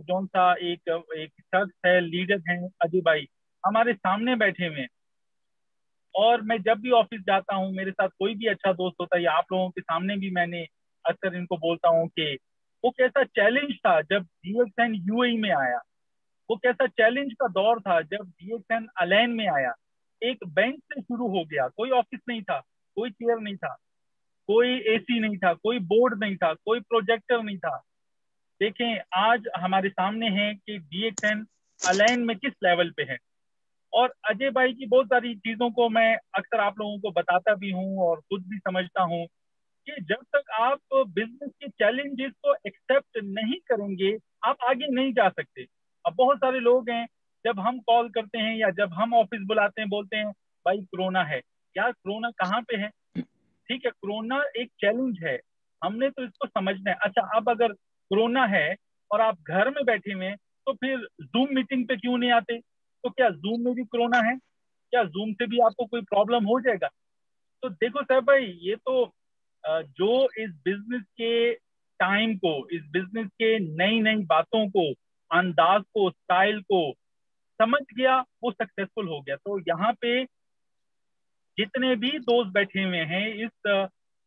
जौन सा एक एक शख्स है, लीडर हैं, अजय भाई हमारे सामने बैठे हुए हैं। और मैं जब भी ऑफिस जाता हूँ, मेरे साथ कोई भी अच्छा दोस्त होता है, या आप लोगों के सामने भी मैंने अक्सर इनको बोलता हूँ कि वो कैसा चैलेंज था जब DXN UAE में आया, वो कैसा चैलेंज का दौर था जब DXN अलेन में आया। एक बेंच से शुरू हो गया, कोई ऑफिस नहीं था, कोई चेयर नहीं था, कोई AC नहीं था, कोई बोर्ड नहीं था, कोई प्रोजेक्टर नहीं था। देखें आज हमारे सामने है कि DXN अलेन में किस लेवल पे है। और अजय भाई की बहुत सारी चीजों को मैं अक्सर आप लोगों को बताता भी हूँ और खुद भी समझता हूँ कि जब तक आप बिजनेस के चैलेंजेस को एक्सेप्ट नहीं करेंगे, आप आगे नहीं जा सकते। अब बहुत सारे लोग हैं, जब हम कॉल करते हैं या जब हम ऑफिस बुलाते हैं, बोलते हैं भाई कोरोना है। यार कोरोना कहाँ पे है? ठीक है, कोरोना एक चैलेंज है, हमने तो इसको समझना है। अच्छा, अब अगर कोरोना है और आप घर में बैठे हुए हैं, तो फिर जूम मीटिंग पे क्यों नहीं आते? तो क्या जूम में भी कोरोना है? क्या जूम से भी आपको कोई प्रॉब्लम हो जाएगा? तो देखो साहब भाई, ये तो जो इस बिजनेस के टाइम को, इस बिजनेस के नई नई बातों को, अंदाज को, स्टाइल को समझ गया, वो सक्सेसफुल हो गया। तो यहाँ पे जितने भी दोस्त बैठे हुए हैं इस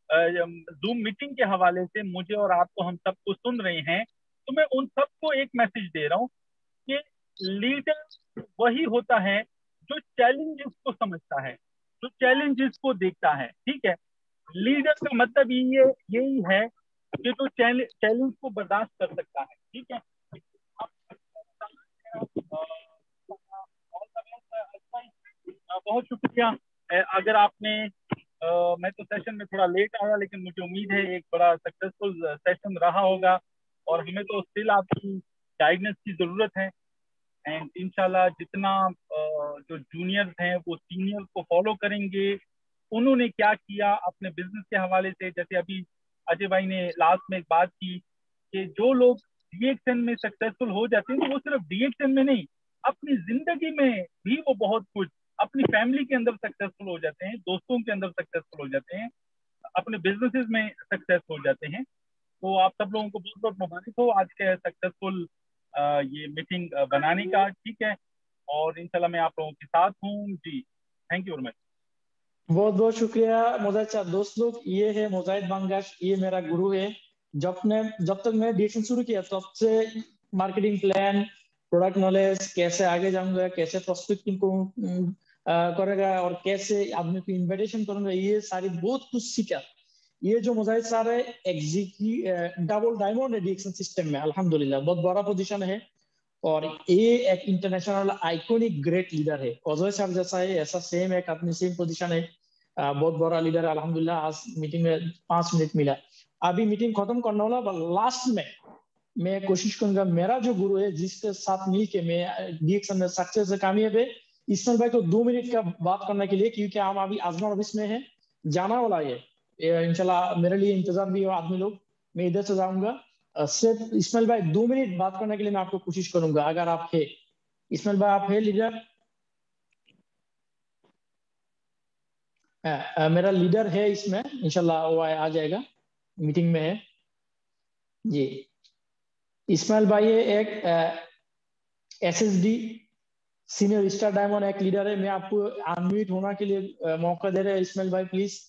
जूम मीटिंग के हवाले से, मुझे और आपको, हम सबको सुन रहे हैं, तो मैं उन सबको एक मैसेज दे रहा हूँ कि लीडर वही होता है जो चैलेंजेस को समझता है, जो चैलेंजेस को देखता है। ठीक है, लीडर का मतलब ये यही है कि जो चैलेंज को बर्दाश्त कर सकता है। ठीक है, बहुत शुक्रिया। अगर आपने मैं तो सेशन में थोड़ा लेट आया, लेकिन मुझे उम्मीद है एक बड़ा सक्सेसफुल सेशन रहा होगा, और हमें तो स्टिल आपकी गाइडेंस की जरूरत है। एंड इंशाल्लाह जितना जो जूनियर्स हैं वो सीनियर्स को फॉलो करेंगे, उन्होंने क्या किया अपने बिजनेस के हवाले से। जैसे अभी अजय भाई ने लास्ट में एक बात की कि जो लोग DXN में सक्सेसफुल हो जाते हैं, तो वो सिर्फ DXN में नहीं, अपनी जिंदगी में भी वो बहुत कुछ, अपनी फैमिली के अंदर सक्सेसफुल हो जाते हैं, दोस्तों के अंदर सक्सेसफुल हो जाते हैं, अपने बिजनेसेस में सक्सेस हो जाते हैं। तो आप सब लोगों को बहुत बहुत मुबारक हो आज के सक्सेसफुल ये मीटिंग बनाने का। ठीक है, और इंशाल्लाह मैं आप लोगों के साथ हूँ जी। Thank you very much. बहुत बहुत शुक्रिया मोजाहिद साहब। दोस्त लोग, ये है मोजाहिद बांगाश, ये मेरा गुरु है। जब तक मैंने DXN शुरू किया तब से मार्केटिंग प्लान, प्रोडक्ट नॉलेज, कैसे आगे जाऊंगा, कैसे प्रोस्पेक्टिंग को करेगा, और कैसे आदमी को इन्विटेशन करूंगा, ये सारी बहुत कुछ सीखा। ये जो मुजाहिद साहब है, डबल डायमंड है DXN सिस्टम में, अल्हम्दुलिल्लाह बहुत बड़ा पोजीशन है। और ये एक इंटरनेशनल आइकॉनिक ग्रेट लीडर है। अजय साहब जैसा है, ऐसा सेम एक आदमी, सेम पोजीशन है, बहुत बड़ा लीडर है अल्हम्दुलिल्लाह। आज मीटिंग में 5 मिनट मिला, अभी मीटिंग खत्म करने वाला। लास्ट में मैं कोशिश करूंगा, मेरा जो गुरु है जिसके साथ मिलके मैं DXN में सक्सेस से कामयाब है, इसमें भाई को 2 मिनट का बात करने के लिए, क्योंकि हम अभी आजमल ऑफिस में है, जाना वाला है इंशाल्लाह। मेरे लिए इंतजार भी हो आदमी लोग, मैं इधर से जाऊंगा। सिर्फ इस्माइल भाई 2 मिनट बात करने के लिए मैं आपको कोशिश करूंगा, अगर आप है। इस्माइल भाई आप है लीडर? मेरा लीडर है इसमें, इंशाल्लाह वो आ जाएगा, मीटिंग में है जी। इस्माइल भाई है एक SSD सीनियर स्टार डायमंड, एक लीडर है। मैं आपको अनम्यूट होने के लिए मौका दे रहे हैं, इस्माइल भाई प्लीज।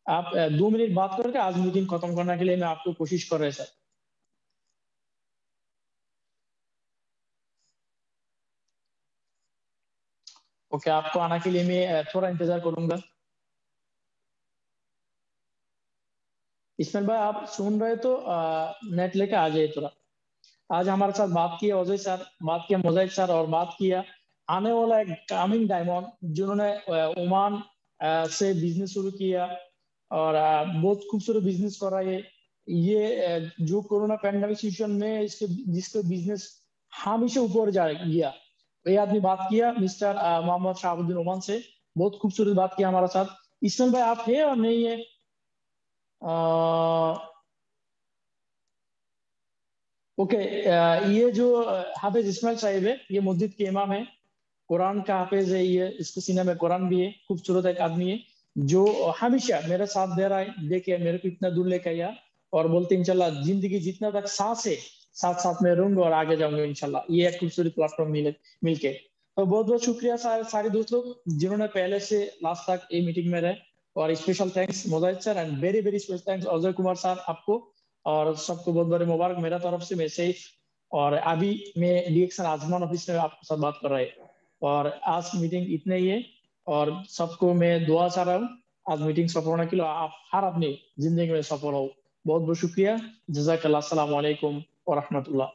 आप 2 मिनट बात करके आज मीटिंग खत्म करने के लिए मैं आपको कोशिश कर रहे सर। ओके, आपको आने के लिए मैं थोड़ा इंतजार करूंगा। इसमें भाई आप सुन रहे तो नेट लेके आ जाइए थोड़ा। आज हमारे साथ बात किया अजय सर, बात किया मुजाहिद सर, और बात किया आने वाला एक कमिंग डायमंड जिन्होंने ओमान से बिजनेस शुरू किया और बहुत खूबसूरत बिजनेस कर रहा है। ये जो कोरोना पैंडेमिक सिचुएशन में इसके जिसके बिजनेस हमेशा ऊपर जा गया, ये आदमी बात किया मिस्टर मोहम्मद शाहबुद्दीन ओमान से, बहुत खूबसूरत बात किया हमारे साथ। इसमें भाई आप है और नहीं है? ओके, ये जो हाफिज इस्माइल साहिब है, ये मस्जिद के इमाम है, कुरान का हाफिज है, ये इसके सीने में कुरान भी है। खूबसूरत एक आदमी है जो हमेशा मेरे साथ दे रहा है, देखे मेरे को इतना दूर लेके आया और बोलते इंशाल्लाह जिंदगी जितना तक सांस है साथ साथ में रहूंगा और आगे जाऊंगा इंशाल्लाह। ये एक खूबसूरत प्लेटफॉर्म मिलके तो बहुत बहुत शुक्रिया सारे दोस्त लोग जिन्होंने पहले से लास्ट तक ये मीटिंग में रहे। और special thanks Mujahid sir and very very special thanks Ajay Kumar sir आपको, और सबको बहुत बड़े मुबारक मेरा तरफ से। मैं सेफ और अभी मैं डीएक्शन आजमान ऑफिस में आपके साथ बात कर रहा है। और आज मीटिंग इतने ही है और सबको मैं दुआ चाह रहा हूँ आज मीटिंग सफल होने के लिए। आप हर अपनी जिंदगी में सफल हो। बहुत बहुत शुक्रिया। जज़ाकल्लाह। अस्सलाम वालेकुम व रहमतुल्लाह।